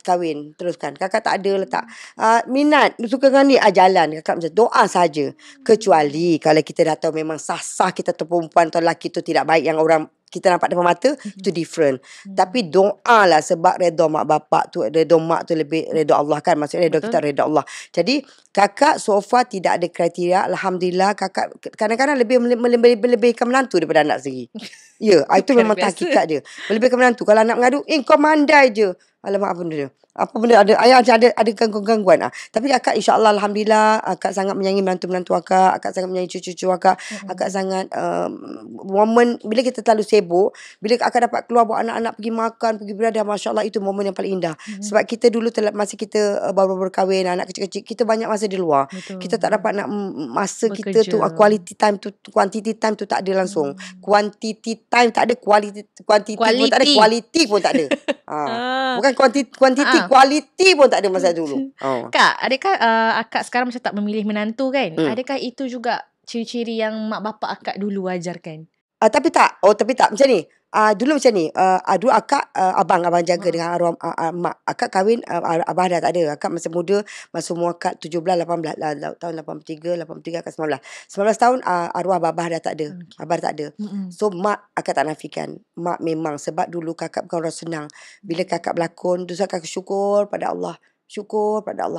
kahwin, teruskan. Kakak tak ada letak minat, suka dengan ni jalan. Kakak macam doa saja. Kecuali kalau kita dah tahu memang sah kita tu perempuan atau lelaki tu tidak baik yang orang kita nampak depan mata, itu different. Tapi doa lah, sebab redha mak bapak tu, redha mak tu lebih redha Allah kan. Maksudnya redha kita, redha Allah. Jadi kakak so far tidak ada kriteria. Alhamdulillah, kakak kadang-kadang melebihkan menantu daripada anak sendiri. Ya, itu memang hakikat dia. Melebihkan menantu. Kalau anak mengadu, kau mandai je. Alamak, apa benda ada ayah ada gangguan. Tapi akak insya-Allah alhamdulillah akak sangat menyayangi menantu-menantu akak sangat menyayangi cucu-cucu akak. Akak sangat momen bila kita terlalu sibuk, bila akak dapat keluar bawa anak-anak pergi makan, pergi berada, masya-Allah itu momen yang paling indah. Sebab kita dulu masa kita baru berkahwin, anak kecil-kecil, kita banyak masa di luar. Betul. Kita tak dapat nak masa bekerja. Kita tu quality time tu, quantity time tu tak ada langsung. Quantity time tak ada, quality pun tak ada, quality pun tak ada. Bukan quantity, quality pun tak ada masa dulu. Kak, adakah akak sekarang macam tak memilih menantu kan? Adakah itu juga ciri-ciri yang mak bapak akak dulu ajarkan? Tapi tak macam ni. Dulu macam ni. Dulu akak abang jaga dengan arwah mak. Akak kahwin, abah dah tak ada. Akak masa muda, masa umur akak 17, 18 lah, tahun 83 akak 19 tahun, arwah babah dah tak ada. Abah dah tak ada. So mak akak tak nafikan. Mak memang, sebab dulu kakak bukan orang senang. Bila kakak berlakon, tu kakak syukur pada Allah.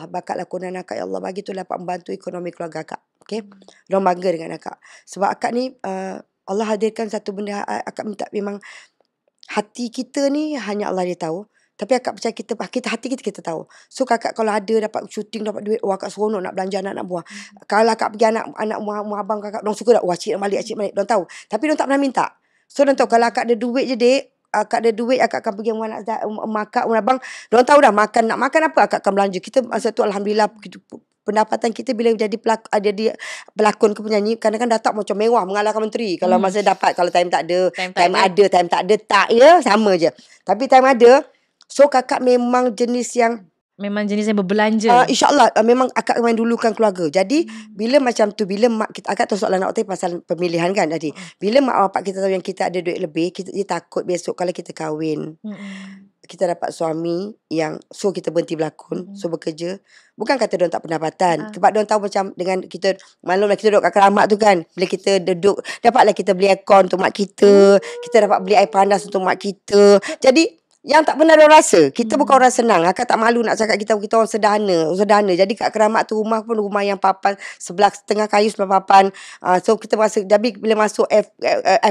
Bakat lakonan akak, ya Allah, bagi tu dapat membantu ekonomi keluarga akak. Okay, diorang bangga dengan akak. Sebab akak ni Allah hadirkan satu benda. Akak minta memang hati kita ni hanya Allah dia tahu. Tapi akak percaya hati kita tahu. So kakak kalau ada dapat syuting, dapat duit, akak seronok nak belanja anak buah. Kalau akak pergi anak muah abang kakak, diorang suka tak? Cik balik. Diorang tahu. Tapi diorang tak pernah minta. So diorang tahu kalau akak ada duit je dek, akak ada duit, akak akan pergi dengan anak akak, abang. Diorang tahu dah nak makan apa, akak akan belanja. Kita masa tu alhamdulillah pendapatan kita bila jadi pelakon ke penyanyi, kadang-kadang datang macam mewah, mengalahkan menteri. Kalau masa dapat, kalau time tak ada, time ada, time tak ada, tak ya, sama je. Tapi time ada, so kakak memang jenis yang berbelanja. InsyaAllah memang akak main dulukan keluarga. Jadi bila macam tu, bila mak kita, akak tahu soalan nak tanya pasal pemilihan kan tadi. Bila mak bapak kita tahu yang kita ada duit lebih, dia takut besok kalau kita kahwin, kita dapat suami yang kita berhenti berlakon, bekerja. Bukan kata diorang tak pendapatan, sebab diorang tahu macam dengan kita, maklumlah kita duduk kat keramat tu kan, bila kita duduk, dapatlah kita beli aircon untuk mak kita, kita dapat beli air panas untuk mak kita. Jadi yang tak pernah diorang rasa. Kita bukan orang senang. Akak tak malu nak cakap kita orang sederhana. Jadi kat keramat tu rumah pun rumah yang papan, sebelah setengah kayu sebelah papan. So kita rasa, tapi bila masuk air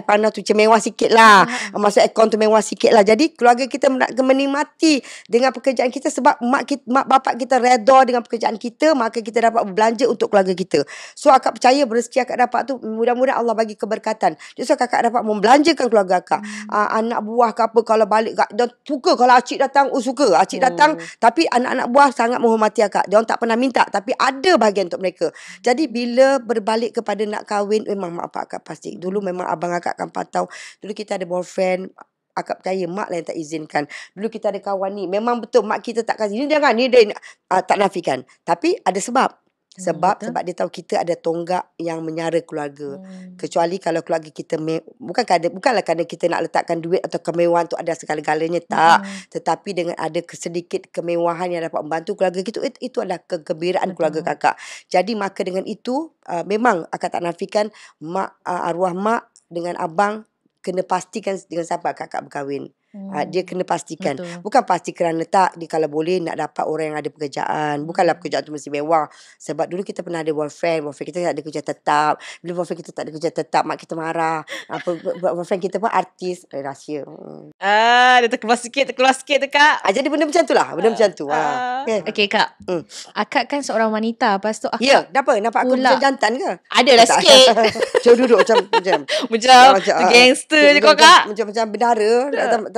panas tu mewah sikit lah. Masuk aircon tu mewah sikit lah. Jadi keluarga kita menikmati dengan pekerjaan kita, sebab mak bapak kita redha dengan pekerjaan kita, maka kita dapat berbelanja untuk keluarga kita. So akak percaya rezeki akak dapat tu, mudah-mudahan Allah bagi keberkatan. Jadi so kakak dapat membelanjakan keluarga akak. Anak buah ke apa, kalau balik suka kalau acik datang, suka acik datang. Tapi anak-anak buah sangat menghormati akak. Diorang tak pernah minta, tapi ada bahagian untuk mereka. Jadi bila berbalik kepada nak kahwin, memang mak bapak akak pasti. Dulu memang abang akak akan pantau. Dulu kita ada boyfriend, akak percaya mak lah yang tak izinkan. Dulu kita ada kawan ni, memang betul mak kita tak kasih. Ni jangan, ni dia tak nafikan. Tapi ada sebab. Sebab betul. sebab dia tahu kita ada tonggak yang menyara keluarga. Kecuali kalau keluarga kita bukanlah kerana kita nak letakkan duit atau kemewahan tu ada segala-galanya, tak. Tetapi dengan ada sedikit kemewahan yang dapat membantu keluarga kita, itu adalah kegembiraan keluarga kakak. Jadi maka dengan itu memang akak tak nafikan arwah mak dengan abang kena pastikan dengan siapa kakak berkahwin. Dia kena pastikan. Betul. Bukan pasti kerana tak dia kalau boleh nak dapat orang yang ada pekerjaan. Bukanlah pekerjaan tu mesti mewah. Sebab dulu kita pernah ada boyfriend kita tak ada kerja tetap. Bila boyfriend kita tak ada kerja tetap, mak kita marah. Boyfriend kita pun artis. Rahsia. Dia terkeluar sikit tu Kak. Jadi benda macam tu lah. Benda macam tu. Okay Kak. Akak kan seorang wanita. Lepas tu akak Ya, kenapa? Nampak aku macam jantan ke? Adalah sikit. Macam duduk macam gangster je kau Kak. Macam bendara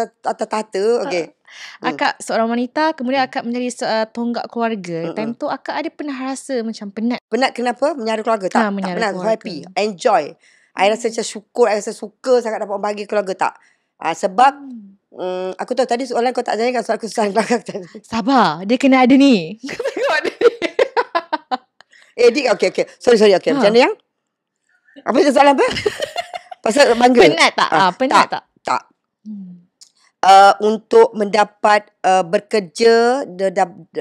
atas tahta. Okey. Akak seorang wanita, kemudian akak menjadi tonggak keluarga. Time tu akak ada pernah rasa macam penat. Penat kenapa? Menyara keluarga. Tak menyara penat. Happy. Enjoy. I rasa macam syukur. I rasa suka sangat dapat membagi keluarga, tak. Sebab aku tahu tadi soalan kau tak jangan soal kesusahan keluarga. Sabar. Dia kena ada ni. Kau tengok ni. Dik, okay. Sorry. Okay. Macam mana yang? Apa itu soalan apa? Pasal bangga. Penat tak? Penat tak? Tak. Untuk mendapat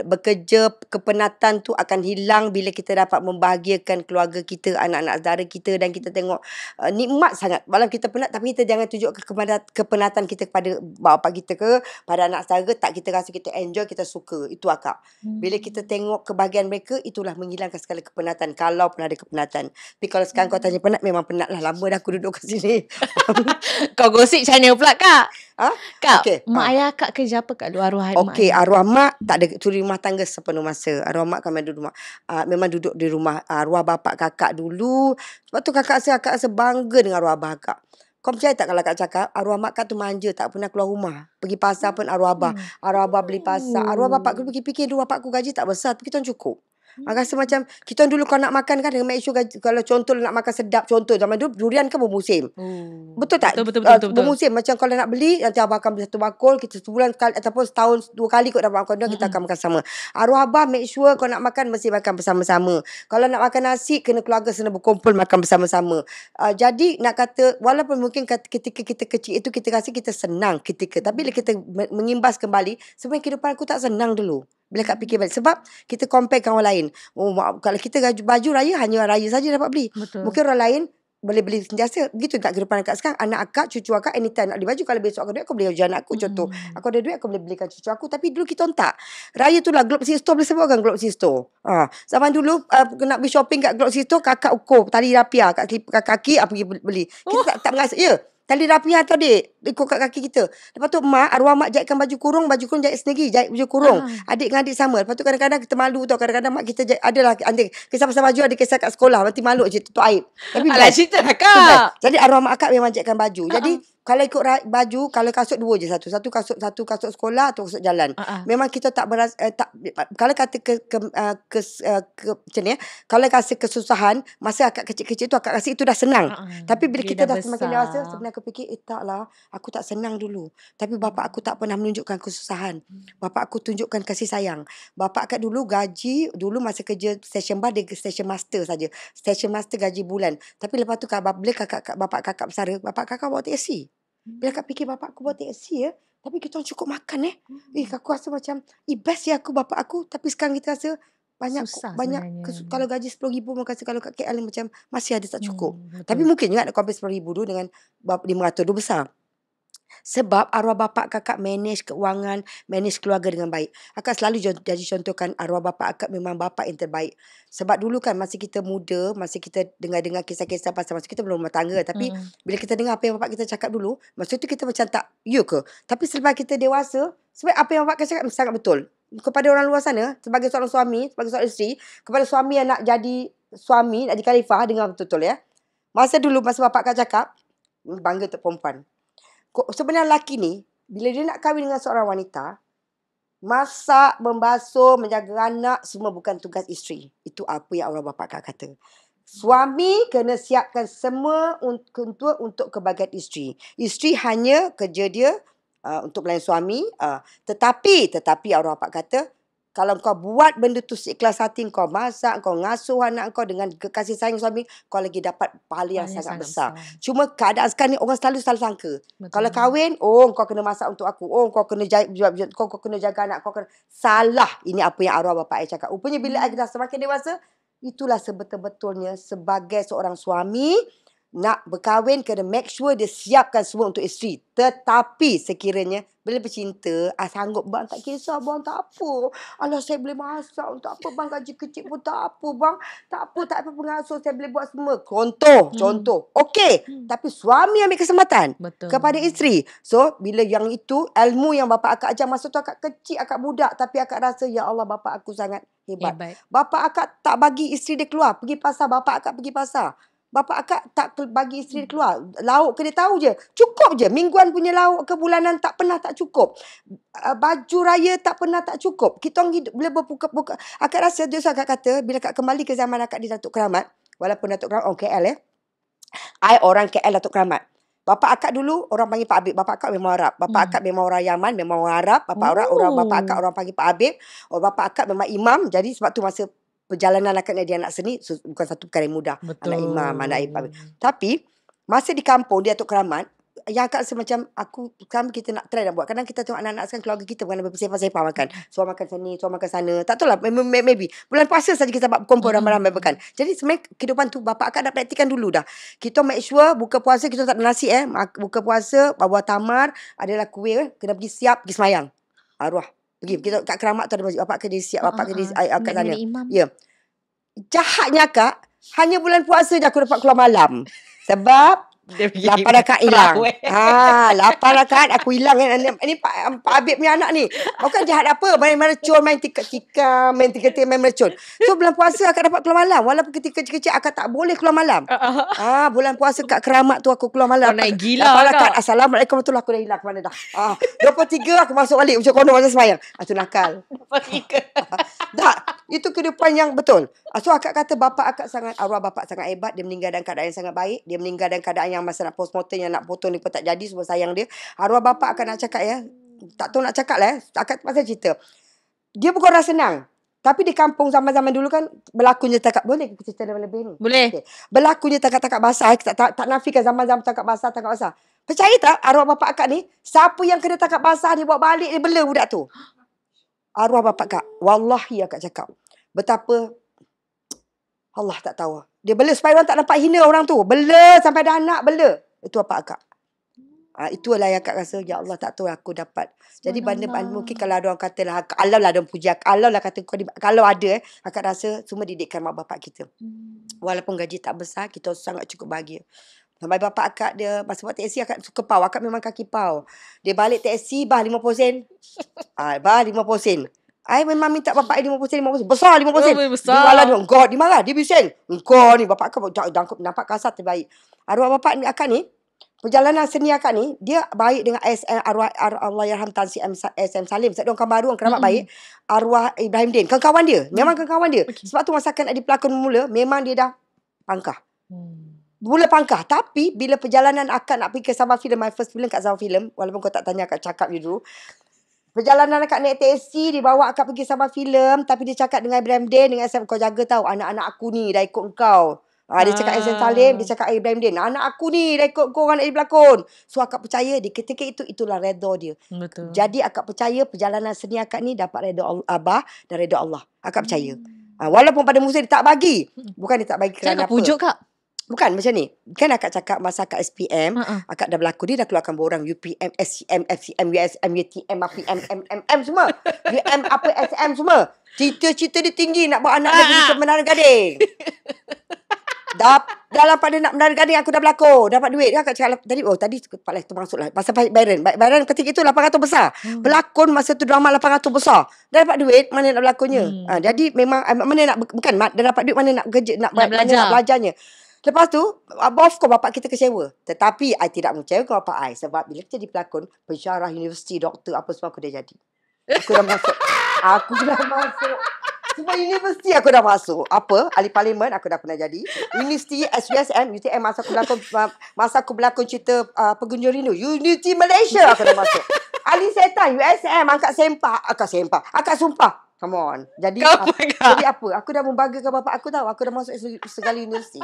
bekerja kepenatan tu akan hilang bila kita dapat membahagiakan keluarga kita, anak-anak saudara kita, dan kita tengok nikmat sangat. Walau kita penat, tapi kita jangan tunjuk kepenatan kita kepada bapa kita ke pada anak saudara. Tak, kita rasa kita enjoy, kita suka. Itu akak. Bila kita tengok kebahagiaan mereka, itulah menghilangkan segala kepenatan, kalau pernah ada kepenatan. Tapi kalau sekarang kau tanya penat, memang penat lah. Lama dah aku duduk kat sini. Kau gosip macam mana pula Kak? Kak, Okay. mak ayah Kak kerja apa kat luar arwah mak? Okey, arwah mak tak ada suri rumah tangga sepenuh masa. Arwah mak kami duduk rumah. Memang duduk di rumah arwah bapak kakak dulu. Sebab tu kakak rasa bangga dengan arwah abah kakak. Kau percaya tak kalau kak cakap arwah mak kak tu manja, tak pernah keluar rumah. Pergi pasar pun arwah abah. Arwah abah beli pasar. Arwah bapak aku fikir dulu bapak aku gaji tak besar, tapi kita cukup. Rasa macam kita dulu kalau nak makan kan, make sure gaji, kalau contoh nak makan sedap, contoh zaman dulu durian kan bermusim. Betul tak? Betul. Bermusim. Macam kalau nak beli, nanti abang akan beli satu bakul, kita sebulan sekali ataupun setahun 2 kali kot dapat makan, kita akan makan sama. Arwah abah make sure kau nak makan mesti makan bersama-sama. Kalau nak makan nasi, kena keluarga sana berkumpul makan bersama-sama. Jadi nak kata walaupun mungkin ketika kita kecil itu kita rasa kita senang ketika, tapi bila kita mengimbas kembali, sebenarnya kehidupan aku tak senang dulu. Bila Kak fikir balik. Sebab kita compare dengan orang lain. Kalau kita baju raya, hanya raya saja dapat beli. Betul. Mungkin orang lain boleh beli sentiasa. Begitu tak kehidupan akak sekarang. Anak akak, cucu akak, anytime nak beli baju. Kalau besok aku ada duit, aku beli baju anak aku. Contoh, aku ada duit, aku boleh belikan cucu aku. Tapi dulu kita tak. Raya tu lah, Globe City Store. Boleh sebut kan Globe City Store? Zaman dulu, nak pergi shopping kat Globe City Store, kakak ukur tali rapia kat kaki, pergi beli. Kita tak merasa, tali rapia tu adik, ikut kat kaki kita. Lepas tu arwah mak jahitkan baju kurung jahit sendiri, jahit baju kurung. Adik dengan adik sama. Lepas tu kadang-kadang kita malu tau. Kadang-kadang mak kita adalah kisah pasal baju, ada kisah kat sekolah. Nanti malu je, tu aib. Tapi alah cerita lah Kak. Jadi arwah mak akak memang jahitkan baju. Jadi kalau ikut baju, kalau kasut 2 je satu. Satu kasut sekolah atau kasut jalan. Memang kita tak berasa, kalau kata macam ni, kalau rasa kesusahan, masa akak kecil-kecil tu akak rasa itu dah senang. Tapi bila kita dah semakin dewasa, sebenarnya aku fikir, taklah, aku tak senang dulu. Tapi bapa aku tak pernah menunjukkan kesusahan. Bapa aku tunjukkan kasih sayang. Bapa akak dulu gaji, dulu masa kerja station bar, dia station master saja. Station master gaji bulan. Tapi lepas tu bila bapa kakak bersara, bapa kakak bawa taksi. Bila akak fikir bapa aku bawa taksi tapi kita orang cukup makan aku rasa macam best aku bapa aku. Tapi sekarang kita rasa banyak kalau gaji 10,000 maka kalau kat KL macam masih ada tak cukup. Tapi mungkin juga nak compare 10,000 dulu dengan 500 dulu besar. Sebab arwah bapak kakak manage keuangan, manage keluarga dengan baik. Akak selalu jadi contohkan arwah bapak akak memang bapak yang terbaik. Sebab dulu kan masa kita muda, masa kita dengar kisah-kisah pasal masa kita belum rumah tangga, tapi bila kita dengar apa yang bapak kita cakap dulu, masa tu kita macam tak, ya ke? Tapi selepas kita dewasa, sebab apa yang bapak kita cakap sangat betul. Kepada orang luar sana, sebagai seorang suami, sebagai seorang isteri, kepada suami yang nak jadi suami, nak jadi khalifah, dengar betul-betul ya. Masa dulu, masa bapak kak cakap, bangga untuk perempuan. Sebenarnya lelaki ni, bila dia nak kahwin dengan seorang wanita, masak, membasuh, menjaga anak, semua bukan tugas isteri. Itu apa yang orang bapa kak kata. Suami kena siapkan semua untuk kebahagiaan isteri. Isteri hanya kerja dia untuk melayan suami. Tetapi orang bapa kata, kalau kau buat benda tu seikhlas hati, kau masak, kau ngasuh anak kau dengan kasih sayang suami, kau lagi dapat pahala yang sangat besar. Cuma keadaan sekarang ni orang selalu salah sangka. Betul. Kalau kahwin, kau kena masak untuk aku. Kau kena kau kena jaga anak kau. Salah. Ini apa yang arwah bapa saya cakap. Rupanya bila I dah semakin dewasa, itulah sebetul-betulnya sebagai seorang suami, nak berkahwin kena make sure dia siapkan semua untuk isteri. Tetapi sekiranya bila bercinta, sanggup bang tak kisah bang, tak apa. Alah saya boleh masak, tak apa bang, gaji kecil pun tak apa bang. Tak apa pengasuh, saya boleh buat semua. Contoh. Okey. Tapi suami ambil kesempatan. Betul. Kepada isteri. So bila yang itu ilmu yang bapa akak ajar masa tu akak kecil, akak budak, tapi akak rasa ya Allah bapa aku sangat hebat. Bapa akak tak bagi isteri dia keluar pergi pasar, bapa akak pergi pasar. Bapa akak tak bagi isteri keluar. Lauk ke dia tahu je. Cukup je. Mingguan punya lauk ke bulanan tak pernah tak cukup. Baju raya tak pernah tak cukup. Kita orang hidup bila berbuka-buka. Akak rasa, dia akak kata, bila akak kembali ke zaman akak di Datuk Keramat, walaupun Datuk Keramat orang KL I orang KL Datuk Keramat. Bapa akak dulu orang panggil Pak Habib. Bapa akak memang Arab. Bapa akak memang orang Yaman, memang orang Arab. Bapa akak orang panggil Pak Habib. Bapa akak memang imam. Jadi sebab tu masa perjalanan akaknya dia anak seni bukan satu perkara yang mudah. Betul. Anak imam, anak imam. Tapi masa di kampung di Datuk Keramat, yang akak rasa macam kami kita nak try dan buat. Kadang kita tengok anak-anak sekarang keluarga kita bukan bersepah-sepah makan. Suami makan sini, suami makan sana. Tak tahu lah, maybe. Bulan puasa saja kita kumpul ramai-ramai makan. Jadi sebenarnya kehidupan tu bapa akak dah praktikan dulu dah. Kita make sure buka puasa kita tak ada nasi buka puasa, bawa tamar, adalah kuih, kena pergi siap, pergi semayang. Arwah. Pergi kita kat Keramat tu ada masjid. Bapak kena siap, bapak kena kat sana. Ya. Jahatnya akak, hanya bulan puasa je aku dapat keluar malam. Sebab 8 rakaat hilang. Lapan rakaat aku hilang. Ini Pak Habib punya anak ni. Bukan jahat apa. Main mercun, main tikam, main tiga-tiga, main mercun. So bulan puasa akak dapat keluar malam. Walaupun ketika kecil-kecil akak tak boleh keluar malam. Bulan puasa kat Keramat tu aku keluar malam. Naik gila rakaat. Assalamualaikum warahmatullahi, aku dah hilang ke mana dah. 23 aku masuk balik macam kono masa semayang. Tu nakal. 23. Tak. Itu kehidupan yang betul. So akak kata bapa akak sangat, arwah bapa sangat hebat. Dia meninggal dalam keadaan yang sangat baik. Dia meninggal dalam keadaan yang masa nak postmortem, yang nak potong ni pun tak jadi. Semua sayang dia. Arwah bapa akan nak cakap tak tahu nak cakap lah akak pasal cerita. Dia bukan orang senang. Tapi di kampung zaman-zaman dulu kan berlakunya tangkap. Boleh kita cerita lebih ni? Boleh. Okay. Berlakunya tangkap-tangkap basah. Tak nafikan zaman-zaman tangkap basah. Percaya tak arwah bapa akak ni, siapa yang kena tangkap basah dia bawa balik, dia bela budak tu. Arwah bapa akak. Wallahi akak cakap. Betapa Allah tak tahu. Dia bela supaya orang tak nampak hina orang tu. Bela sampai ada anak, bela. Itu apa akak. Itulah yang akak rasa, ya Allah tak tahu aku dapat. Jadi benda-benda mungkin kalau ada orang kata lah, kalau lah ada orang puji, kalau lah kata kalau ada, akak rasa semua didikan mak bapak kita. Walaupun gaji tak besar, kita sangat cukup bahagia. Sampai bapak akak dia, masa buat teksi akak suka pau. Akak memang kaki pau. Dia balik teksi, bah 50 sen. Bah 50 sen. I memang minta bapak I 50 sen. Besar 50 sen. Besar. Dia malah dia marah. Dia bising. Engkau ni bapak akak nampak kasar terbaik. Arwah bapak ni akak ni, perjalanan seni akak ni, dia baik dengan SM arwah Allahyarham Tan SM Salim. Sebab dia orang baru, orang Keramat baik. Arwah Ibrahim Din. Kawan dia. Memang kawan dia. Okay. Sebab tu masa akan di pelakon mula, memang dia dah pangkah. Mula pangkah. Tapi bila perjalanan akak nak pergi ke Sabah Film, my first film kat Sabah Film, walaupun kau tak tanya akak cakap je dulu. Perjalanan akak naik teksi, dia bawa akak pergi Sabah Film, tapi dia cakap dengan Ibrahim Din, dengan SM, kau jaga tahu anak-anak aku ni dah ikut kau. Dia cakap SM Salim, dia cakap Ibrahim Din, anak aku ni dah ikut kau orang nak jadi pelakon. So akak percaya di ketika itu, itulah redha dia. Betul. Jadi akak percaya perjalanan seni akak ni dapat redha Abah dan redha Allah. Akak percaya. Walaupun pada musa dia tak bagi. Bukan dia tak bagi kerana apa. Pujuk kak. Bukan macam ni. Kan akak cakap masa akak SPM, akak dah berlaku, dia dah keluarkan borang UPM, SCM, FCM, USM, UTM, APM, MMM semua. UM apa SM semua. Cita-cita dia tinggi nak bawa anak dia pergi ke Menara Gading. Dalam pada nak Menara Gading aku dah berlaku, dapat duit. Akak cakap tadi tu masuklah. Pasal Byron ketika itu 800 besar. Pelakon masa tu drama 800 besar. Dah dapat duit, mana nak berlakonnya. Jadi memang mana nak, bukan dah dapat duit, mana nak kerja, nak belajarnya. Lepas tu, of course bapak kita kecewa. Tetapi I tidak mengecewakan bapak I. Sebab bila kita jadi pelakon, pensyarah, universiti, doktor, apa semua aku dah jadi. Aku dah masuk. Semua universiti aku dah masuk. Apa? Ahli parlimen aku dah pernah jadi. Universiti SUSM, UTM masa aku berlakon cerita Pengunjung Rindu. Unity Malaysia aku dah masuk. Ahli setan, USM, angkat sumpah. Come on. Jadi Kak. apa? Aku dah membanggakan bapak aku tahu. Aku dah masuk segala universiti.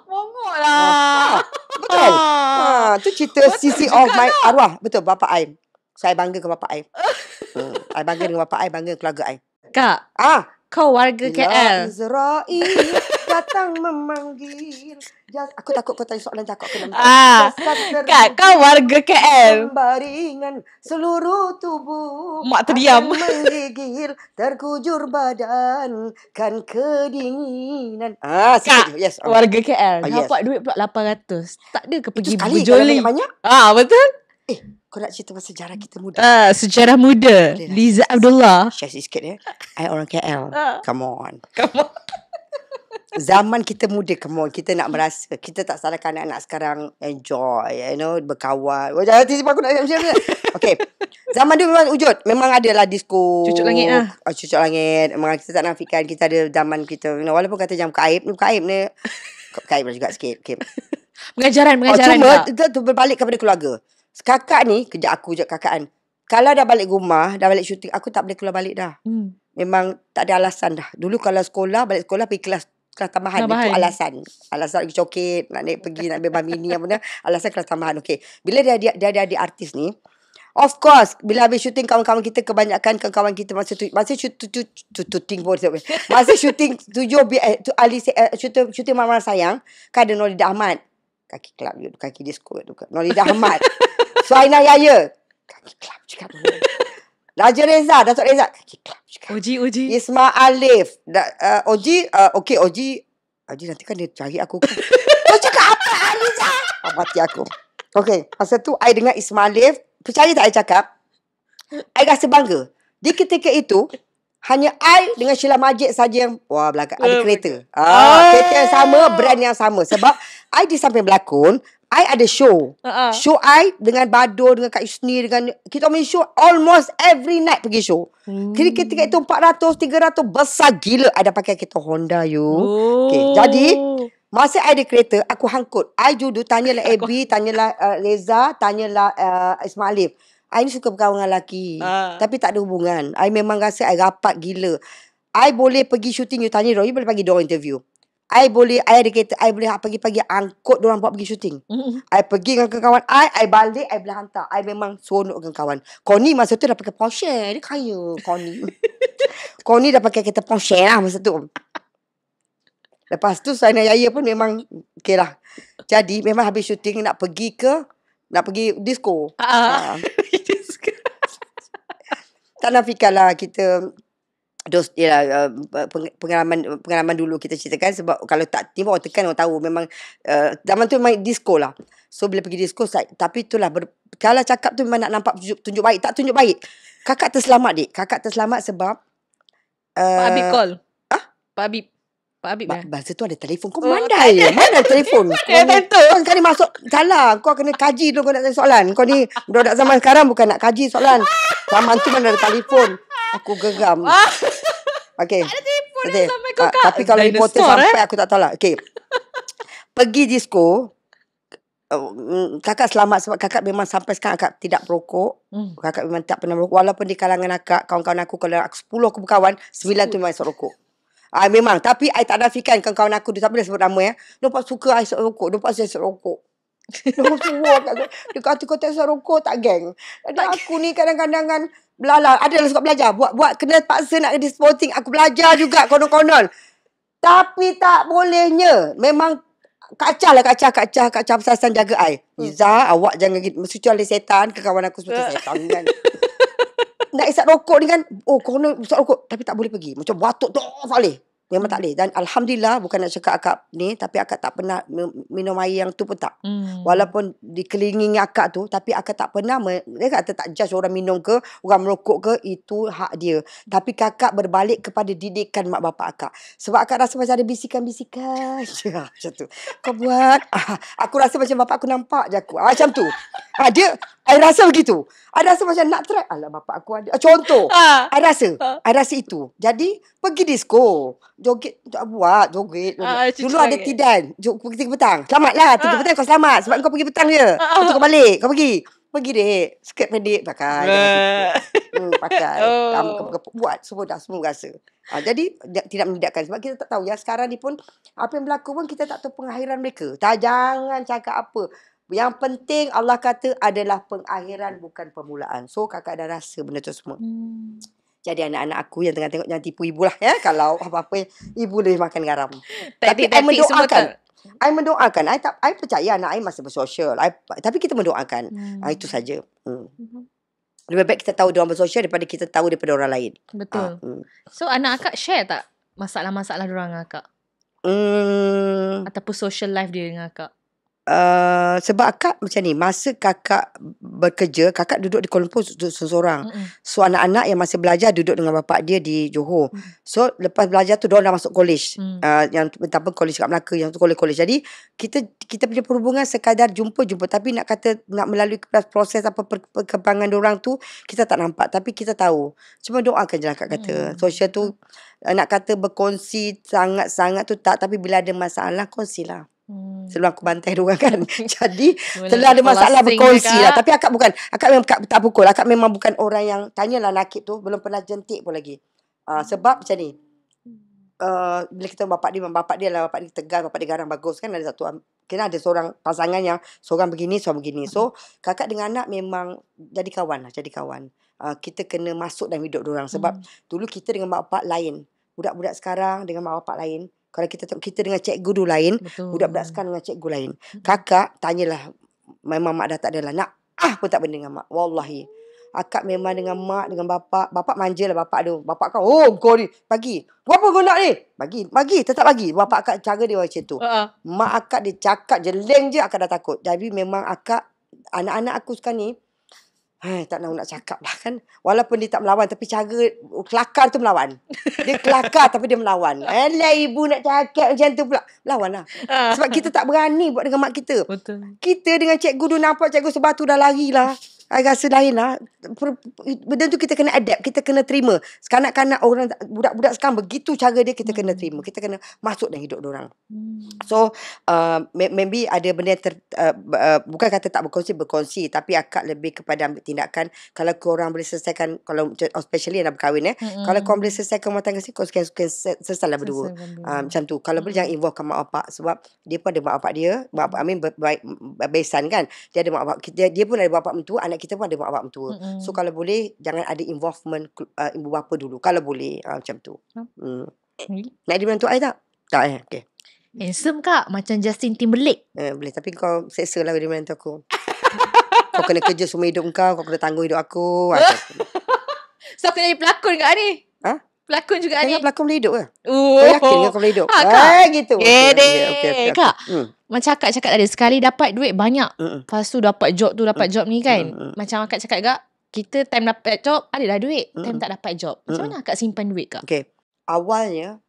Momok lah. Betul. Tu cerita sisi of my arwah. Betul, bapak I. Saya bangga ke bapak I. I bangga dengan bapak I, bangga dengan keluarga I. Kak, kau warga KL. Israel datang memanggil. Aku takut kau tanya soalan cakap aku nampak. Kak, kau warga KL. Baringan seluruh tubuh. Mak terdiam. Menggigil, terkujur badan kan kedinginan. Kak, yes. Warga KL. Yes. Dapat duit pula 800. Tak ada ke pergi sekali berjoli? banyak-banyak. Betul. Kau nak cerita pasal sejarah kita muda? Sejarah muda. Liza Abdullah. Share sikit ya. I orang KL. Come on. Come on. Zaman kita muda, come on. Kita nak merasa. Kita tak salahkan anak-anak sekarang enjoy, berkawan. Jangan tiba-tiba aku nak macam ni. Okay. Zaman dulu memang wujud. Memang adalah disco. Cucuk langit lah. Cucuk langit. Memang kita tak nafikan. Kita ada zaman kita. Walaupun kata jam kaib ni juga sikit. Okay. Pengajaran cuma itu berbalik kepada keluarga. Kakak ni, kejap aku je kakak kan. Kalau dah balik rumah, dah balik syuting, aku tak boleh keluar balik dah. Memang tak ada alasan dah. Dulu kalau balik sekolah pergi kelas tambahan. Itu alasan. Alasan lagi coket, nak naik pergi, nak bebas mini apa benda. Alasan kelas tambahan. Okay. Bila dia ada artis ni, of course, bila habis syuting kawan-kawan kita, kebanyakan kawan-kawan kita masa syuting syuting Mama Sayang, kan ada Nolida Ahmad. Kaki kelab je, kaki disco tu. Nolida Ahmad. Suhaina Yaya. Kaki kelab juga dulu. Raja Reza, Datuk Reza. Kaki kelab juga. Oji. Ismail Alif. Oji, okay, Oji nanti kan dia cari aku kan. Kau cakap apa Aliza? Mati aku. Okay, masa tu I dengar Ismail Alif. Percaya tak I cakap? I rasa bangga. Di ketika itu, hanya I dengan Sheila Majid saja yang belakang ada kereta. Kereta yang sama, brand yang sama. Sebab I di samping berlakon, I ada show. Show I dengan Bado, dengan Kak Yusni, dengan kita main show almost every night pergi show. Jadi ketika itu 400, 300 besar gila. I dah pakai kereta Honda Okay, jadi masa I ada kereta, aku hangkut. I judu tanyalah Abby, tanyalah Reza, tanyalah Ismail Alif. I ni suka berkawan dengan lelaki. Tapi tak ada hubungan. I memang rasa I rapat gila. I boleh pergi syuting, you tanya diorang, you boleh bagi diorang interview. I ada kereta, I boleh pagi-pagi angkut diorang buat pergi syuting. I pergi dengan kawan I balik, I boleh hantar. I memang seronok dengan kawan. Connie masa tu dah pakai Porsche. Dia kaya, Connie. Connie dah pakai kereta Porsche lah masa tu. Lepas tu Suhaina Yaya pun memang okay lah. Jadi memang habis syuting nak pergi disco. Tak nafikan lah kita pengalaman dulu kita ceritakan. Sebab kalau tak tiba orang tekan, orang tahu memang zaman tu memang disco lah. So bila pergi disco, tapi itulah kalau cakap tu memang nak nampak tunjuk baik. Tak tunjuk baik. Kakak terselamat dik. Kakak terselamat sebab Pak Habib call. Pak Habib bahasa tu ada telefon. Kau mandai je. Mana ada telefon? Kau kali masuk salah. Kau kena kaji dulu kau nak tanya soalan. Kau ni budak zaman sekarang bukan nak kaji soalan. Zaman tu mana ada telefon. Aku geram. Okay. Tak ada telefon sampai kau tapi kalau reporter sampai aku tak tahu lah. Okay. Pergi disco. Kakak selamat sebab kakak memang sampai sekarang kakak tidak perokok. Kakak memang tak pernah merokok. Walaupun di kalangan akak, kawan-kawan aku, kalau 10 aku berkawan, 9 tu memang isap rokok. Memang. Tapi I tak nafikan kawan-kawan aku. Dia tak boleh sebut nama Nampak suka I isap rokok. Nampak saya isap rokok. Nampak suruh kat aku. Dia kata kau tak isap rokok tak geng. Dan aku ni kadang-kadang kan belala. Adalah suka belajar. Buat kena paksa nak jadi sporting. Aku belajar juga konon-konon. Tapi tak bolehnya. Memang kacah pesasan jaga I. Izzah, awak jangan gitu. Mesti ada setan ke kawan aku seperti setan kan. Nak isap rokok ni kan, kau nak isap rokok tapi tak boleh pergi. Macam batuk tu tak boleh. Memang tak boleh. Dan Alhamdulillah, bukan nak cakap akak ni, tapi akak tak pernah minum air yang tu pun tak. Walaupun dikelilingi akak tu, tapi akak tak pernah, dia kata tak judge orang minum ke, orang merokok ke, itu hak dia. Tapi kakak berbalik kepada didikan mak bapak akak. Sebab akak rasa macam ada bisikan-bisikan. Macam tu. Kau buat. Aku rasa macam bapak aku nampak je aku. Macam tu. Dia, I rasa begitu. I rasa macam nak try. Alah bapak aku ada. Contoh. I rasa itu. Jadi, pergi disco. Joget. Tak buat. Joget. Dulu ada tidan. 3 petang. Selamat lah. 3 petang kau selamat. Sebab kau pergi petang je. Lepas tu kau balik. Kau pergi. Pergi dek, skirt pendek pakai. Pakai. Buat semua rasa. Jadi tidak menidakkan. Sebab kita tak tahu ya. Sekarang ni pun apa yang berlaku pun kita tak tahu pengakhiran mereka. Jangan cakap apa. Yang penting Allah kata adalah pengakhiran bukan permulaan. So kakak dah rasa benda tu semua. Jadi anak-anak aku yang tengah tengok jangan tipu ibu lah ya. Kalau apa-apa ibu boleh makan garam. Tapi I mendoakan. I percaya anak I masih bersosial. Tapi kita mendoakan. Itu saja. Lebih baik kita tahu diorang bersosial daripada kita tahu daripada orang lain. Betul. So anak akak share tak masalah-masalah diorang dengan akak? Ataupun social life dia dengan akak? Sebab akak macam ni, masa kakak bekerja, kakak duduk di Kuala Lumpur seorang. So anak-anak yang masih belajar duduk dengan bapak dia di Johor. So lepas belajar tu diorang dah masuk college. Yang entah college kat Melaka, yang tu college. Jadi kita punya perhubungan sekadar jumpa, tapi nak kata nak melalui proses apa perkembangan diorang tu kita tak nampak, tapi kita tahu. Cuma doakan je lah akak kata. Sosial tu nak kata berkongsi sangat-sangat tu tak, tapi bila ada masalah kongsilah. Sebelum aku bantai diorang kan. Jadi setelah ada masalah berkongsi lah. Tapi akak memang tak pukul. Akak memang bukan orang yang tanyalah nakib tu, belum pernah jentik pun lagi. Sebab macam ni, bila kita bapak dia tegas, bapak dia garang bagus kan. Ada satu, kena ada seorang pasangan yang seorang begini. So kakak dengan anak memang jadi kawan. Kita kena masuk dalam hidup diorang. Sebab dulu kita dengan bapak lain, budak-budak sekarang dengan mak bapak lain. Kalau kita dengan cikgu dulu lain, budak-budak sekarang dengan cikgu lain. Kakak tanyalah, memang mak dah tak ada lah. Nak pun tak benda dengan mak. Wallahi. Akak memang dengan mak, dengan bapak. Bapak manja lah bapak tu. Bapak kau, kau ni, bagi. Berapa kau nak ni? Bagi, tetap bagi. Bapak akak cara dia macam tu. Mak akak dia cakap jeleng je, akak dah takut. Jadi memang akak, anak-anak aku sekarang ni, tak nak cakap lah kan. Walaupun dia tak melawan, tapi cara kelakar tu melawan. Dia kelakar tapi dia melawan. Alah ibu nak cakap macam tu pula. Melawan lah. Sebab kita tak berani buat dengan mak kita. Betul. Kita dengan cikgu dulu nampak cikgu sebatu dah lari lah. I rasa lain lah. Benda tu kita kena adapt. Kita kena terima. Kanak-kanak orang, budak-budak sekarang begitu cara dia, kita kena terima. Kita kena masuk dalam hidup diorang. So maybe ada benda yang bukan kata tak berkongsi, tapi akak lebih kepada ambil tindakan. Kalau korang boleh selesaikan, kalau especially yang dah berkahwin kalau korang boleh selesaikan rumah tangga sini, korang selesailah berdua. Macam tu. Kalau boleh jangan involvekan mak bapak. Sebab dia pun ada mak bapak dia. Mak bapak Amin besan kan. Dia ada mak bapak, dia pun ada bapak mentua. Anak kita pun ada mak bapak mentua. So kalau boleh jangan ada involvement ibu bapa dulu. Kalau boleh macam tu. Nak di mentua I tak? Tak okay. Handsome kak, macam Justin Timberlake. Boleh, tapi kau seksa lah di mentua aku. Kau kena kerja semua hidup kau kena tanggung hidup aku. So aku jadi pelakon kat ni? Pelakon juga ni? Pelakon boleh hidup ke? Kau yakin ke kau boleh hidup? Gitu. Okay. Kak, macam akak cakap tadi, sekali dapat duit banyak. Lepas tu dapat job ni kan. Macam akak cakap kak, kita time dapat job adalah duit. Time tak dapat job, macam mana akak simpan duit kak? Okay. Awalnya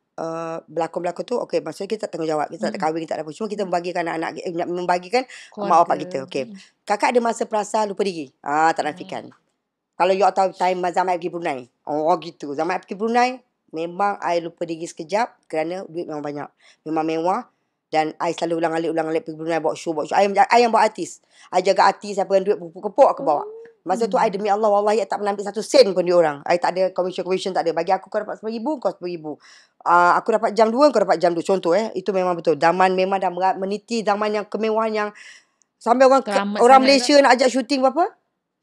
berlakon-berlakon tu maksudnya kita tak tanggungjawab, kita tak kahwin, kita tak apa, cuma kita membagikan anak-anak, membagikan mak bapak kita. Okay. Kakak ada masa perasa lupa diri, tak nafikan. Kalau you tahu time zaman I pergi Brunei, gitu, zaman I pergi Brunei memang I lupa diri sekejap kerana duit memang banyak, memang mewah. Dan I selalu ulang alik pergi Brunei, bawa show. I yang bawa artis, I jaga artis, siapa yang duit kepuk-kepuk aku bawa. Masa tu I demi Allah, wallahi I tak pernah ambil 1 sen pun dia orang. I tak ada commission tak ada. Bagi aku, kau dapat RM10,000, kau RM10,000. Aku dapat jam 2, kau dapat jam 2. Contoh itu memang betul. Zaman memang dah meniti zaman yang kemewahan yang sampai orang Malaysia nak ajak syuting berapa?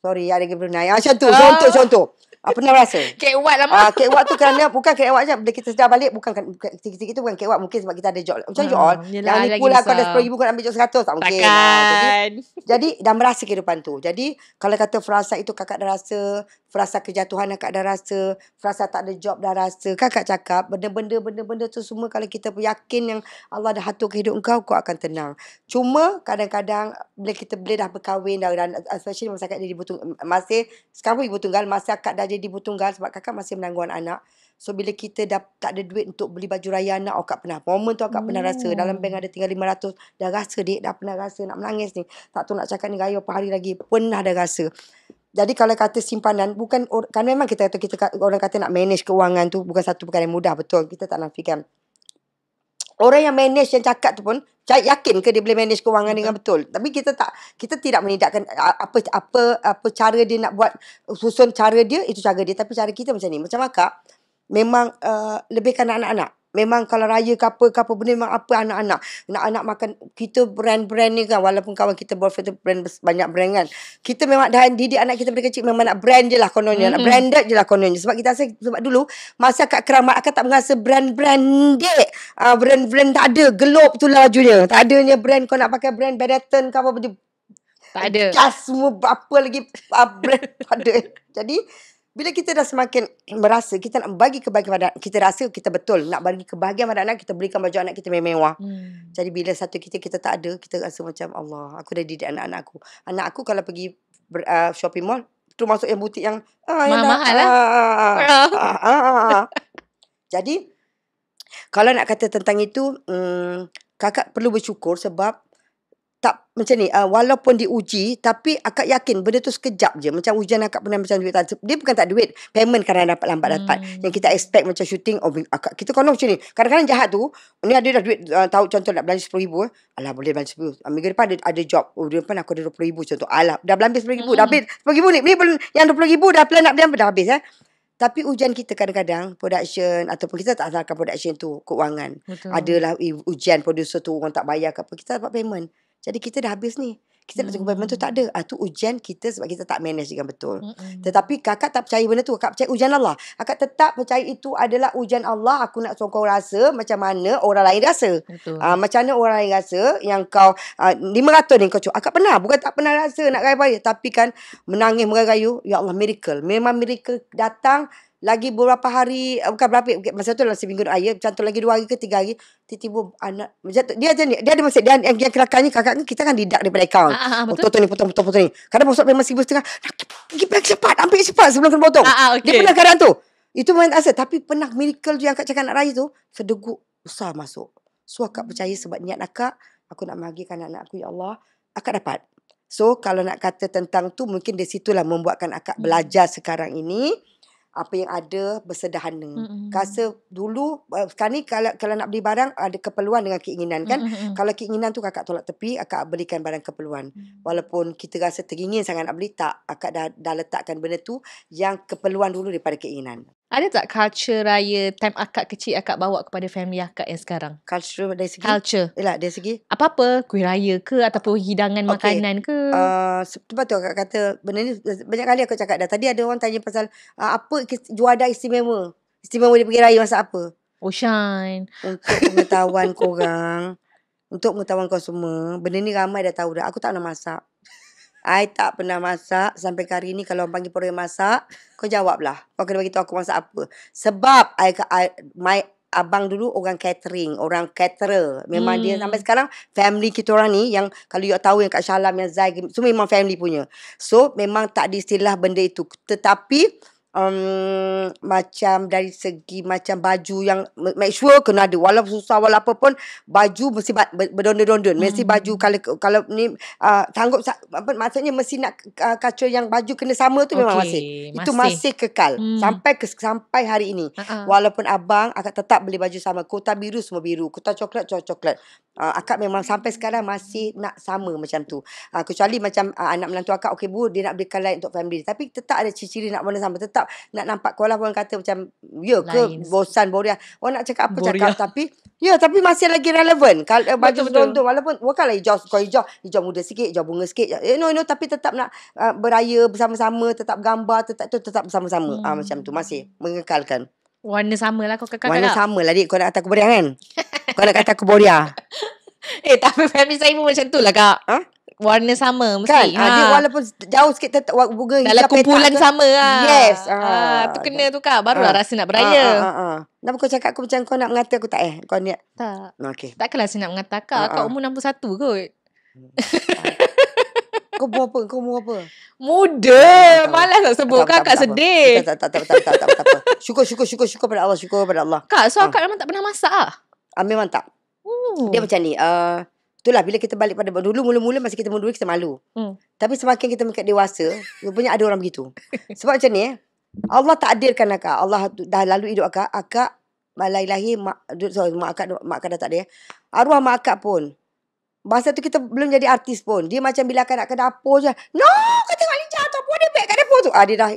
Sorry, ada pergi Brunei. Macam tu, contoh. Pernah rasa? Kek Wat lah Kek Wat tu kerana bukan Kek Wat je. Bila kita sedar balik, bukan titik-titik tu bukan Kek Wat. Mungkin sebab kita ada job. Macam you all. Yang ni pula kau ada RM10,000, kau ambil job 100. Tak mungkin. Jadi dah merasa kehidupan tu. Jadi kalau kata frasa itu kakak dah rasa, frasa kejatuhan kakak dah rasa, frasa tak ada job dah rasa. Kakak cakap benda-benda tu semua kalau kita yakin yang Allah dah atur kehidupan kau akan tenang. Cuma kadang-kadang bila kita dah berkahwin dan especially masa kakak jadi ibu tunggal, masih sekarang pun ibu tunggal, masa kakak dah jadi ibu tunggal sebab kakak masih menanggung anak. So bila kita dah tak ada duit untuk beli baju raya anak, akak pernah momen tu akak pernah rasa dalam bank ada tinggal 500. Dah rasa dah pernah rasa nak menangis ni. Tak tahu nak cakap ni raya apa hari lagi. Pernah dah rasa. Jadi kalau kata simpanan, bukan kan memang kita orang kata nak manage keuangan tu bukan satu perkara yang mudah, betul. Kita tak nafikan. Orang yang manage yang cakap tu pun yakin ke dia boleh manage kewangan dengan betul. Tapi kita tidak menidakkan apa cara dia nak buat, susun cara dia, itu cara dia. Tapi cara kita macam ni. Macam akak memang lebihkan anak-anak. Memang kalau raya ke apa benda, memang apa anak-anak. Anak-anak makan, kita brand-brand ni kan, walaupun kawan kita boyfriend tu brand, banyak brand kan. Kita memang dah didik anak kita dari kecil, memang nak brand je lah kononnya. Nak branded je lah kononnya. Sebab kita rasa, sebab dulu, masa akak keramat, akak tak merasa brand-branded. Brand-brand tak ada. Globe tu lah bajunya. Tak adanya brand, kau nak pakai brand Benetton ke apa benda. Tak ada. Just semua apa lagi brand ada. Jadi, bila kita dah semakin merasa kita nak bagi kebahagiaan pada, kita rasa kita betul nak bagi kebahagiaan pada anak, kita berikan baju anak kita mewah. Jadi bila satu kita tak ada, kita rasa macam Allah, aku dah didik anak-anak aku. Anak aku kalau pergi shopping mall, tu masuk yang butik yang mahal lah. Jadi kalau nak kata tentang itu, kakak perlu bersyukur sebab tak macam ni, walaupun diuji, tapi akak yakin benda tu sekejap je. Macam ujian akak pernah macam duit, dia bukan tak duit, payment kadang dapat. Yang kita expect macam shooting, akak, kita konon macam ni. Kadang-kadang jahat tu, ni ada dah duit, tahu contoh nak belanja RM10,000, alah boleh belanja RM10,000. Minggu depan ada job, minggu depan aku ada RM20,000 contoh, alah dah belanja RM10,000, dah habis RM10,000 ni yang RM20,000 dah plan nak beli dah habis. Tapi ujian kita kadang-kadang production, ataupun kita tak salahkan production tu, keuangan. Betul. Adalah ujian producer tu orang tak bayar ke apa, kita dapat payment. Jadi kita dah habis ni. Kita nak tunggu payment tu tak ada. Tu ujian kita sebab kita tak manage dengan betul. Tetapi kakak tak percaya benda tu. Kakak percaya ujian Allah. Kakak tetap percaya itu adalah ujian Allah. Aku nak suruh kau rasa macam mana orang lain rasa. Macam mana orang lain rasa yang kau 500 ni kau cuba. Akak pernah. Bukan tak pernah rasa nak raya-raya. Tapi kan menangis merayu. Ya Allah, miracle. Memang miracle datang. Lagi beberapa hari, bukan berapa, masa tu dalam seminggu raya, contoh lagi 2 hari ke 3 hari, tiba-tiba anak, dia macam ni, dia ada masa, dia yang kelakarnya, kakak ni, kita kan didak daripada account. Potong ni, potong ni. Kadang masuk payment RM1,500, pergi balik cepat, ambil cepat sebelum kena potong. Okay. Dia pernah keadaan tu. Itu memang tak rasa. Tapi pernah miracle tu yang akak cakap nak raya tu, sedeguk besar masuk. So akak percaya sebab niat akak, aku nak bahagikan anak aku, ya Allah, akak dapat. So kalau nak kata tentang tu, mungkin dari situlah membuatkan akak belajar sekarang ini, apa yang ada bersederhana. Rasa dulu, sekarang ni kalau nak beli barang, ada keperluan dengan keinginan kan. Kalau keinginan tu kakak tolak tepi, akak belikan barang keperluan. Walaupun kita rasa teringin sangat nak beli, tak. Akak dah letakkan benda tu yang keperluan dulu daripada keinginan. Ada tak culture raya time akak kecil akak bawa kepada family akak yang sekarang? Culture dari segi? Yelah, dari segi? Apa-apa, kuih raya ke ataupun hidangan makanan ke? Sebab tu akak kata, benda ni banyak kali aku cakap dah. Tadi ada orang tanya pasal apa juadah istimewa. Istimewa dia pergi raya masak apa? Shine. Untuk pengetahuan korang, untuk pengetahuan kau semua, benda ni ramai dah tahu dah. Aku tak pernah masak. I tak pernah masak. Sampai hari ni kalau orang panggil orang masak, kau jawablah. Kau kena beritahu aku masak apa. Sebab my abang dulu orang catering, orang caterer. Memang dia sampai sekarang family kita orang ni yang kalau you tahu yang Kak Syalam, yang Zai, semua memang family punya. So memang tak ada istilah benda itu. Tetapi macam dari segi macam baju yang make sure kena ada, walaupun susah walaupun pun baju mesti berdondon-dondon, mesti baju kalau ni sanggup apa maksudnya mesti nak kaca yang baju kena sama tu memang itu masih kekal sampai hari ini. Walaupun abang akak tetap beli baju sama, kota biru semua biru, kota coklat coklat. Akak memang sampai sekarang masih nak sama macam tu. Kecuali macam anak menantu akak, okey bu, dia nak belikan lain untuk family, tapi tetap ada ciri-ciri nak warna sama, tetap nak nampak kolah pun kata macam ya ke bosan boria. Orang nak cakap apa boria. Cakap tapi masih lagi relevan. Kalau baju serontok walaupun bukanlah hijau muda sikit, hijau bunga sikit. Tapi tetap nak beraya bersama-sama, tetap gambar, tetap bersama-sama. Macam tu masih mengekalkan. Warna sama lah kau kakak. Warna sama lah dik. Kau nak kata aku boria kan? Kau nak kata aku boria. Tapi family saya pun macam tu lah kak. Warna sama mesti kan? Dia walaupun jauh sikit tetap bunga dalam kumpulan sama lah. Yes. Tu kena tu kak. Barulah rasa nak beraya. Kenapa kau cakap aku macam kau nak mengata aku tak kau niat? Tak. Okay. Takkanlah saya nak mengata kak. Kak umur 61 kot. Kau umur apa? Muda. Malas nak sebut. Kakak sedih. Tak apa. Syukur pada Allah. Syukur pada Allah. Kak, so akak memang tak pernah masak lah? Memang tak. Dia macam ni. Itulah bila kita balik pada dulu, mula-mula masa kita muda kita malu. Tapi semakin kita menjadi dewasa, rupanya ada orang begitu. Sebab macam ni Allah takdirkan akak. Allah dah lalu hidup akak lahir mak akak dah tak ada. Arwah mak akak pun. Masa tu kita belum jadi artis pun. Dia macam bila akak nak ke dapur je. No, kau tengok Lincah tu. Apa dia baik kat dapur tu?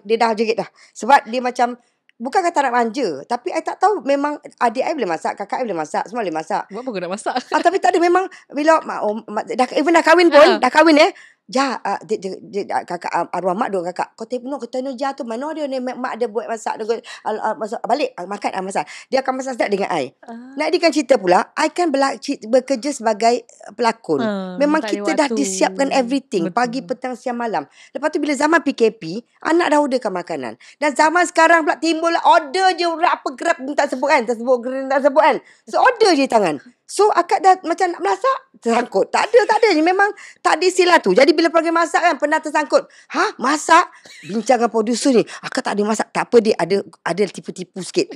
Dia dah jerit dah. Sebab dia macam, bukan kata nak manja. Tapi I tak tahu memang adik I boleh masak. Kakak I boleh masak. Semua boleh masak. Buat apa kau nak masak? Tapi tak ada memang. Bila dah kahwin pun. Dah kahwin kakak arwah mak dua kakak. Kau tengok Jah tu. Mana dia ni. Mak dia buat masak. Masak balik. Makan masak. Dia akan masak sedap dengan I. Nak edikan cerita pula. I kan bekerja sebagai pelakon. Memang kita dah disiapkan everything. Betul. Pagi, petang, siang, malam. Lepas tu bila zaman PKP. Anak dah orderkan makanan. Dan zaman sekarang pula timbul order je. Apa Grab tak sebut kan. Tak sebut kan. So order je tangan. So akak dah macam nak masak tersangkut. Tak ada. Memang tak ada istilah tu. Jadi bila program masak kan pernah tersangkut. Masak? Bincang dengan producer ni. Akak tak ada masak. Tak apa, dia ada tipu-tipu sikit.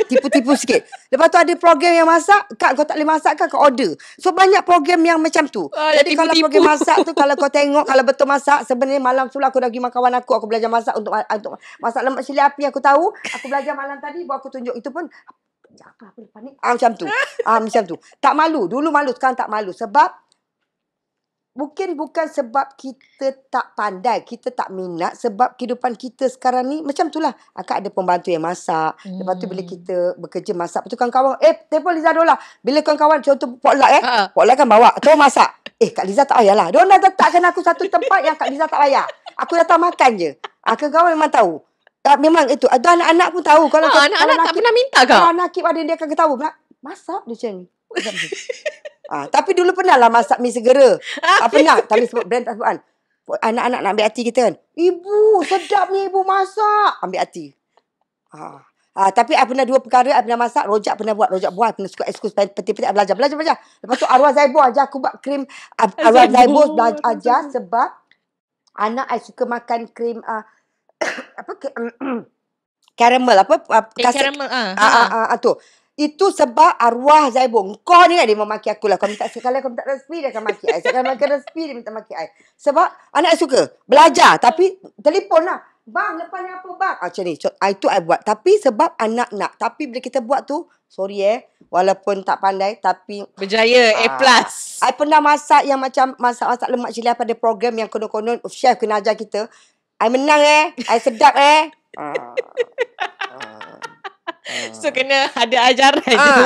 Tipu-tipu sikit. Lepas tu ada program yang masak. Kak, kau tak boleh masak kan? Kau order. So banyak program yang macam tu. Jadi kalau program masak tu, kalau kau tengok, kalau betul masak, sebenarnya malam sebelum aku dah pergi makan kawan aku belajar masak untuk masak lemak cili api. Aku tahu. Aku belajar malam tadi, baru aku tunjuk. Itu pun apa panik. Macam tu. Macam tu. Tak malu. Dulu malu, sekarang tak malu. Sebab bukan sebab kita tak pandai, kita tak minat. Sebab kehidupan kita sekarang ni macam tu lah. Akak ada pembantu yang masak. Lepas tu bila kita bekerja masak, lepas tu kawan-kawan, telefon Liza Dola. Bila kawan-kawan contoh potluck potluck kan bawa, tu masak. Kak Liza tak payahlah. Diorang dah letakkan aku satu tempat yang Kak Liza tak payah. Aku datang makan je. Kawan-kawan memang tahu. Memang itu. Ada anak-anak pun tahu. Kalau anak-anak tak pernah minta kau? Kalau nakib ada, dia akan tahu. Masak dia macam ni. Tapi dulu pernah lah masak mi segera. Pernah. Tapi sebut brand tak sebut kan. Anak-anak nak ambil hati kita kan. Ibu, sedap ni ibu masak. Ambil hati. Tapi I pernah 2 perkara. I pernah masak. Rojak pernah buat. Rojak buah. I pernah suka ekskurs. Peti-peti I belajar. Lepas tu arwah Zaibo ajar aku buat krim. Arwah Zaibo ajar sebab anak I suka makan krim caramel caramel tu. Itu sebab arwah Zaibo. Kau ni kan dia memaki aku lah. Kau minta sekali kau minta resipi dia akan maki I. Sekali makan resipi dia minta maki I. Sebab anak I suka belajar. Tapi telefon lah. Bang, lepas ni apa bang? Macam ni. Itu I buat. Tapi sebab anak nak. Tapi bila kita buat tu, sorry walaupun tak pandai tapi berjaya. A+. I pernah masak yang macam masak lemak cili pada program yang konon-konon chef kena ajar kita. I menang I sedap So kena ada ajaran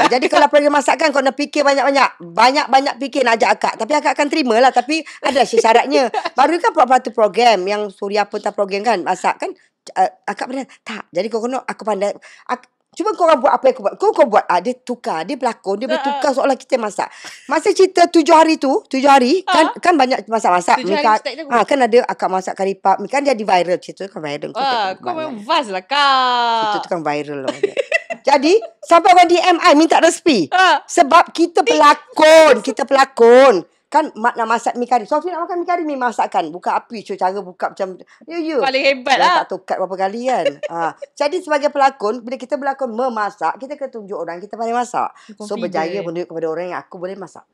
Jadi kalau program masakan, kau nak fikir banyak-banyak. Banyak-banyak fikir nak ajak akak. Tapi akak akan terima lah. Tapi ada syaratnya. Baru kan satu program yang Suria pun tak program kan. Masak kan. Akak pernah tak. Jadi kau kena aku pandai. Cuba kau orang buat apa yang kau buat. Dia tukar. Dia berlakon. Dia boleh tukar seolah kita masak. Masa cerita 7 hari tu. 7 hari. Kan banyak masak-masak. Kan ada akak masak kari pap. Kan jadi viral. Cerita tu kan viral. Kau memang vast lah kau. Cerita tu kan viral lah. Jadi sampai orang DM I minta resipi. Sebab kita pelakon. Kan mak nak masak mi kari. Sofi nak makan mi kari, mi masakkan. Buka api, cara buka macam ya. Paling hebat lah. Tak tukat berapa kali kan. Jadi sebagai pelakon, bila kita berlakon memasak, kita kena tunjuk orang kita pandai masak. So berjaya menunjuk kepada orang yang aku boleh masak.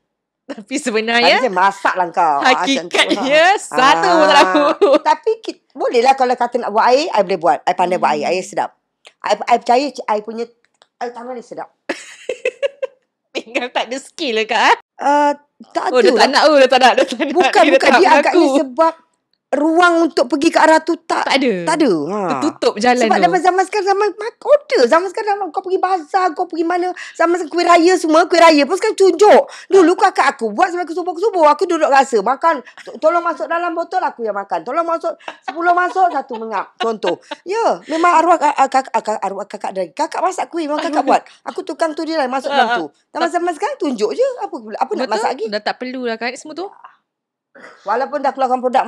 Tapi sebenarnya masak lah kau. Hakikatnya satu pun tak tahu. Tapi boleh lah kalau kata nak buat air, I boleh buat. I pandai buat air. Air sedap. I percaya I punya air tangan ni sedap. Tinggal tak ada skill lah kak. Tak ada. Dah tak nak. Bukan dia agaknya sebab ruang untuk pergi ke arah tu tak ada. Tertutup jalan sebab tu. Sebab zaman sekarang zaman order. Zaman sekarang kau pergi bazar, kau pergi mana. Zaman sekarang kuih raya semua. Kuih raya pun sekarang tunjuk. Dulu kakak aku buat sampai ke subuh-subuh. Aku duduk rasa. Makan. Tolong masuk dalam botol, aku yang makan. Tolong masuk. 10 masuk, 1 mengap. Contoh. Ya. Memang arwah kakak dari. Kakak masak kuih. Memang kakak buat. Aku tukang tu dia lah. Masuk dalam tu. Zaman sekarang tunjuk je. Apa nak masak lagi. Dah tak perlu lah kan semua tu. Walaupun dah keluarkan produk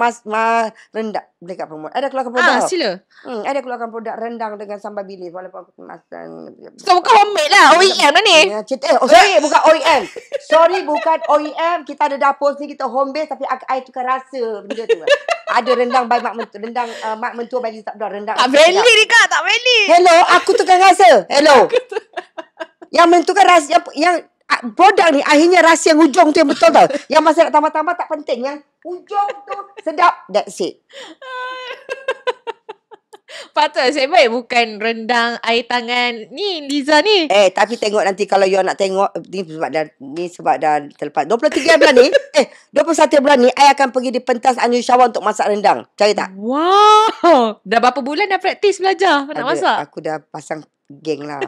rendang. Boleh kat promote. Ada keluarkan produk. Sila. Ada keluarkan produk rendang dengan sambal bilis. Walaupun aku masak. So bukan homemade lah. OEM lah ni. Sorry bukan OEM. Sorry bukan OEM. Kita ada dapur sini. Kita home base. Tapi I tukar rasa benda tu. Ada rendang by Mak Mentua. Rendang Mak Mentua by Liza Abdul. Rendang. Tak valid ni kak. Tak valid. Hello. Aku tukar rasa. Hello. Yang menentukan rasa. Yang produk ni akhirnya rasa yang hujung tu yang betul tau. Yang masa nak tambah-tambah tak penting. Yang hujung tu sedap. That's it. Patut saya baik bukan rendang air tangan ni Liza ni. Tapi tengok nanti kalau you nak tengok ni sebab dah terlepas 23 bulan ni 21 bulan ni I akan pergi di pentas Anjung Syawal untuk masak rendang. Cari tak? Wow. Dah berapa bulan dah praktis belajar nak masak? Aku dah pasang geng lah.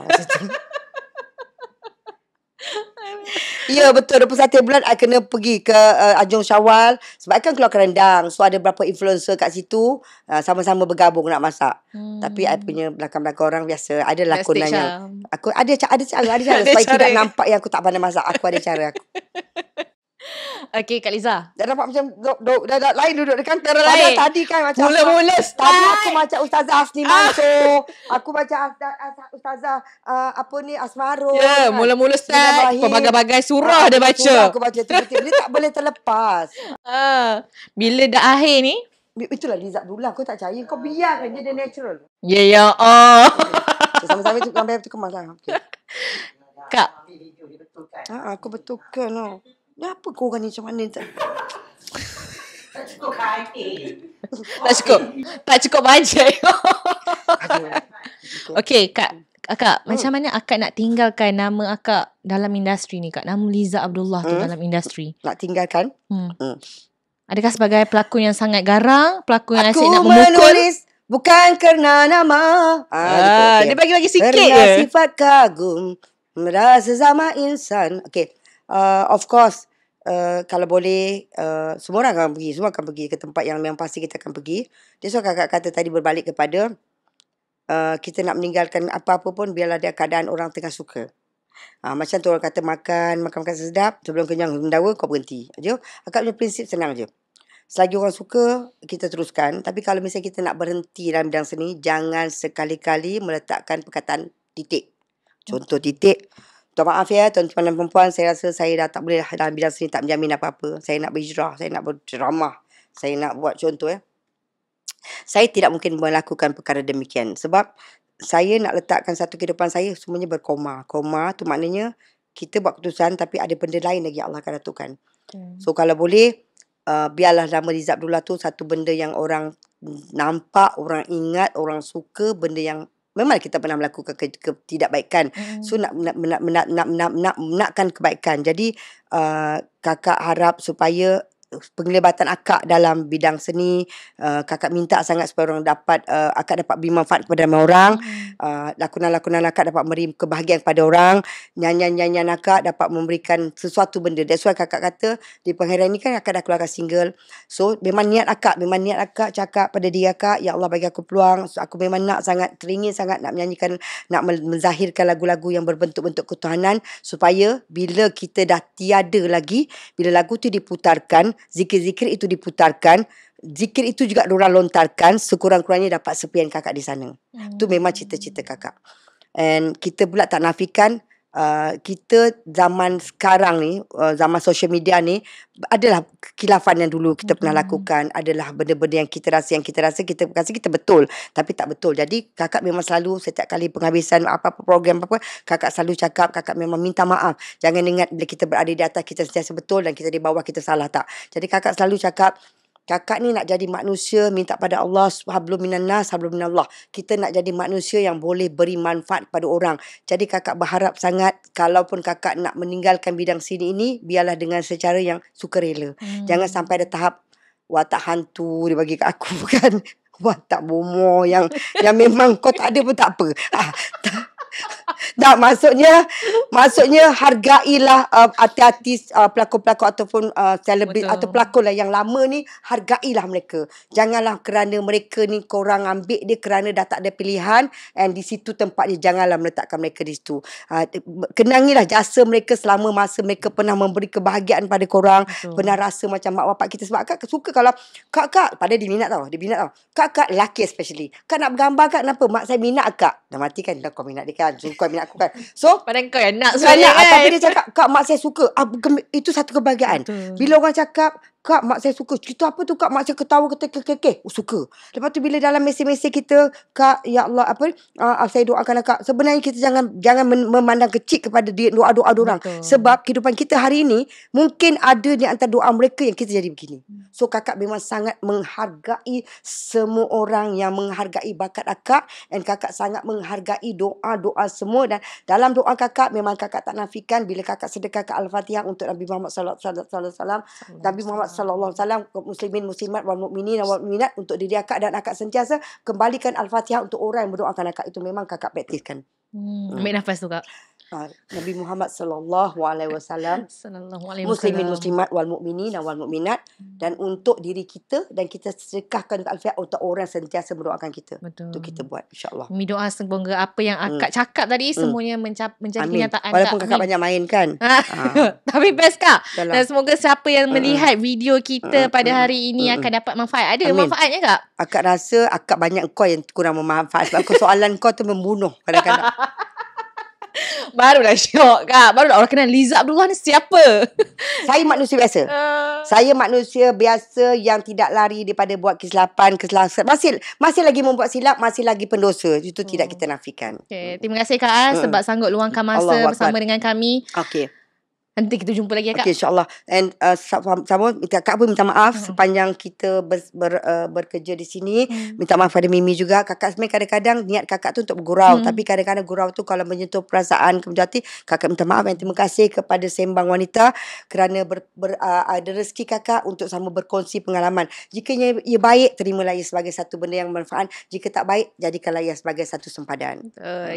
Ya betul 21 bulan I kena pergi ke Anjung Syawal sebab I kan keluarkan rendang. So ada berapa influencer kat situ sama-sama bergabung nak masak. Tapi I punya belakang-belakang orang biasa. Ada lakonan yang aku ada cara supaya tidak nampak yang aku tak pandai masak. Aku ada cara aku. Okay Kak Liza. Dah nampak macam dah lain duduk dekat kantor lain. Tadi kan macam Mula-mula tadi aku macam Ustazah Asni Mansur. Aku macam Ustazah apa ni Asmarul. Ya, mula-mula start pelbagai-bagai surah dia baca. Aku baca tiba-tiba dia tak boleh terlepas. Bila dah akhir ni? Itulah Liza Abdullah. Kau tak percaya. Kau biarkan dia natural. Ya. Sama-sama tu gambar tu kemas lah. Okay. Kak. Aku betulkan no. Ni apa kau orang ni macam mana tak? Tak cukup kain. Tak cukup bajet. Okay Akak, macam mana akak nak tinggalkan nama akak dalam industri ni Kak? Nama Liza Abdullah tu dalam industri. Nak tinggalkan? Adakah sebagai pelakon yang sangat garang, pelakon yang asyik nak memukul? Aku menulis bukan kerana nama. Dia bagi-bagi sikit kerana sifat kagum merasa sama insan. Okay. Of course kalau boleh semua orang akan pergi ke tempat yang memang pasti kita akan pergi. Dia kakak kata tadi berbalik kepada kita nak meninggalkan apa-apa pun biarlah dia keadaan orang tengah suka. Macam tu orang kata makan sedap sebelum kenyang mendawa kau berhenti. Akak punya prinsip senang je. Selagi orang suka kita teruskan. Tapi kalau misalnya kita nak berhenti dalam bidang seni, jangan sekali-kali meletakkan perkataan titik. Contoh titik. Minta maaf ya tuan-tuan dan perempuan, saya rasa saya dah tak boleh dalam bidang seni, tak menjamin apa-apa. Saya nak berhijrah, saya nak berceramah, saya nak buat contoh Saya tidak mungkin melakukan perkara demikian sebab saya nak letakkan satu kehidupan saya semuanya berkoma. Koma tu maknanya kita buat keputusan tapi ada benda lain lagi Allah akan lakukan. So kalau boleh biarlah nama Liza Abdullah tu satu benda yang orang nampak, orang ingat, orang suka, benda yang memang kita pernah melakukan ketidakbaikan. So nakkan kebaikan. Jadi kakak harap supaya penglibatan akak dalam bidang seni, kakak minta sangat supaya orang dapat akak dapat beri manfaat kepada ramai orang. Lakonan-lakonan akak dapat memberi kebahagiaan kepada orang. Nyanyian-nyanyian akak dapat memberikan sesuatu benda. That's why kakak kata di pengharian ni kan akak dah keluarkan single. So memang niat akak cakap pada diri akak, ya Allah bagi aku peluang. So, aku memang teringin sangat nak menyanyikan, nak menzahirkan lagu-lagu yang berbentuk-bentuk ketuhanan supaya bila kita dah tiada lagi, bila lagu tu diputarkan, zikir-zikir itu diputarkan, zikir itu juga diorang lontarkan, sekurang-kurangnya dapat sepian kakak di sana. Itu memang cita-cita kakak. And kita pula tak nafikan kita zaman sekarang ni, zaman social media ni, adalah khilafan yang dulu kita pernah lakukan, adalah benda-benda yang kita rasa kita rasa kita betul tapi tak betul. Jadi kakak memang selalu setiap kali penghabisan apa-apa program apa-apa, kakak selalu cakap, kakak memang minta maaf. Jangan ingat bila kita berada di atas kita sentiasa betul dan kita di bawah kita salah, tak. Jadi kakak selalu cakap, kakak ni nak jadi manusia, minta pada Allah, hablum minan nas, hablum minallah. Kita nak jadi manusia yang boleh beri manfaat pada orang. Jadi kakak berharap sangat, kalaupun kakak nak meninggalkan bidang seni ini, biarlah dengan secara yang sukarela. Jangan sampai ada tahap watak hantu dia bagi kat aku, kan. Watak bomoh yang memang kau tak ada pun tak apa. Tak, maksudnya hargailah hati-hati pelakon-pelakon ataupun selebriti atau pelakon lah yang lama ni, hargailah mereka. Janganlah kerana mereka ni korang ambil dia kerana dah tak ada pilihan and di situ tempat dia, janganlah meletakkan mereka di situ. Kenangilah jasa mereka selama masa mereka pernah memberi kebahagiaan pada korang. Betul. Pernah rasa macam mak bapak kita, sebab akak suka kalau kak pada dia minat tau. Kak lelaki especially. Kak nak bergambar kak, kenapa? Mak saya minat kak. Dah mati kan, dah kau minat dia kan. Kau minat aku kan. So pada kau yang nak sebenarnya kan. Tapi dia cakap, kak mak saya suka. Itu satu kebahagiaan. Betul. Bila orang cakap Kak, mak saya suka. Cerita apa tu Kak? Mak saya ketawa kekeh. Suka. Lepas tu bila dalam mesej-mesej kita, Kak, ya Allah, saya doakan Kak. Sebenarnya kita jangan memandang kecil kepada doa-doa orang. Sebab kehidupan kita hari ini, mungkin ada di antara doa mereka yang kita jadi begini. So kakak memang sangat menghargai semua orang yang menghargai bakat akak. Dan kakak sangat menghargai doa-doa semua. Dan dalam doa kakak, memang kakak tak nafikan bila kakak sedekahkan Al-Fatihah untuk Nabi Muhammad sallallahu alaihi wasallam, Nabi Muhammad sallallahu alaihi wasallam, muslimin muslimat wal mukminin wal mukminat, untuk diri akak, dan akak sentiasa kembalikan Al-Fatihah untuk orang yang mendoakan akak. Itu memang kakak praktiskan. Ambil nafas tu Kak. Nabi Muhammad sallallahu alaihi wasallam, muslimin muslimat wal mukminin wal mukminat, dan untuk diri kita, dan kita sedekahkan Al-Fatihah untuk orang sentiasa mendoakan kita. Betul. Itu kita buat, insya-Allah. Mi doa semoga apa yang akak cakap tadi semuanya menjadi kenyataan. Walaupun kakak banyak main kan. Tapi best Kak. Dan semoga siapa yang melihat video kita pada hari ini akan dapat manfaat. Ada manfaatnya Kak? Akak rasa akak banyak kau yang kurang bermanfaat, sebab soalan kau tu membunuh kadang-kadang. Barulah syok Kak. Barulah orang kenal Liza Abdullah ni siapa? Saya manusia biasa. Saya manusia biasa yang tidak lari daripada buat kesilapan. Masih lagi membuat silap, masih lagi pendosa. Itu tidak kita nafikan. Okay. Terima kasih Kak sebab sanggup luangkan masa bersama dengan kami. Okey. Nanti kita jumpa lagi ya Kak. Okay, insyaAllah. And sama Kak pun minta maaf sepanjang kita bekerja di sini. Minta maaf pada Mimi juga. Kakak sebenarnya kadang-kadang niat kakak tu untuk bergurau. Tapi kadang-kadang gurau tu kalau menyentuh perasaan kemudian hati, kakak minta maaf. Dan terima kasih kepada Sembang Wanita kerana ada rezeki kakak untuk sama berkongsi pengalaman. Jika ia baik, terimalah ia sebagai satu benda yang bermanfaat. Jika tak baik, jadikanlah ia sebagai satu sempadan.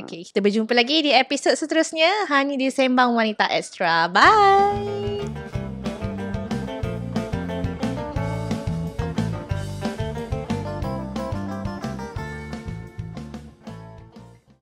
Okay, kita berjumpa lagi di episod seterusnya hanya di Sembang Wanita Extra. Bye.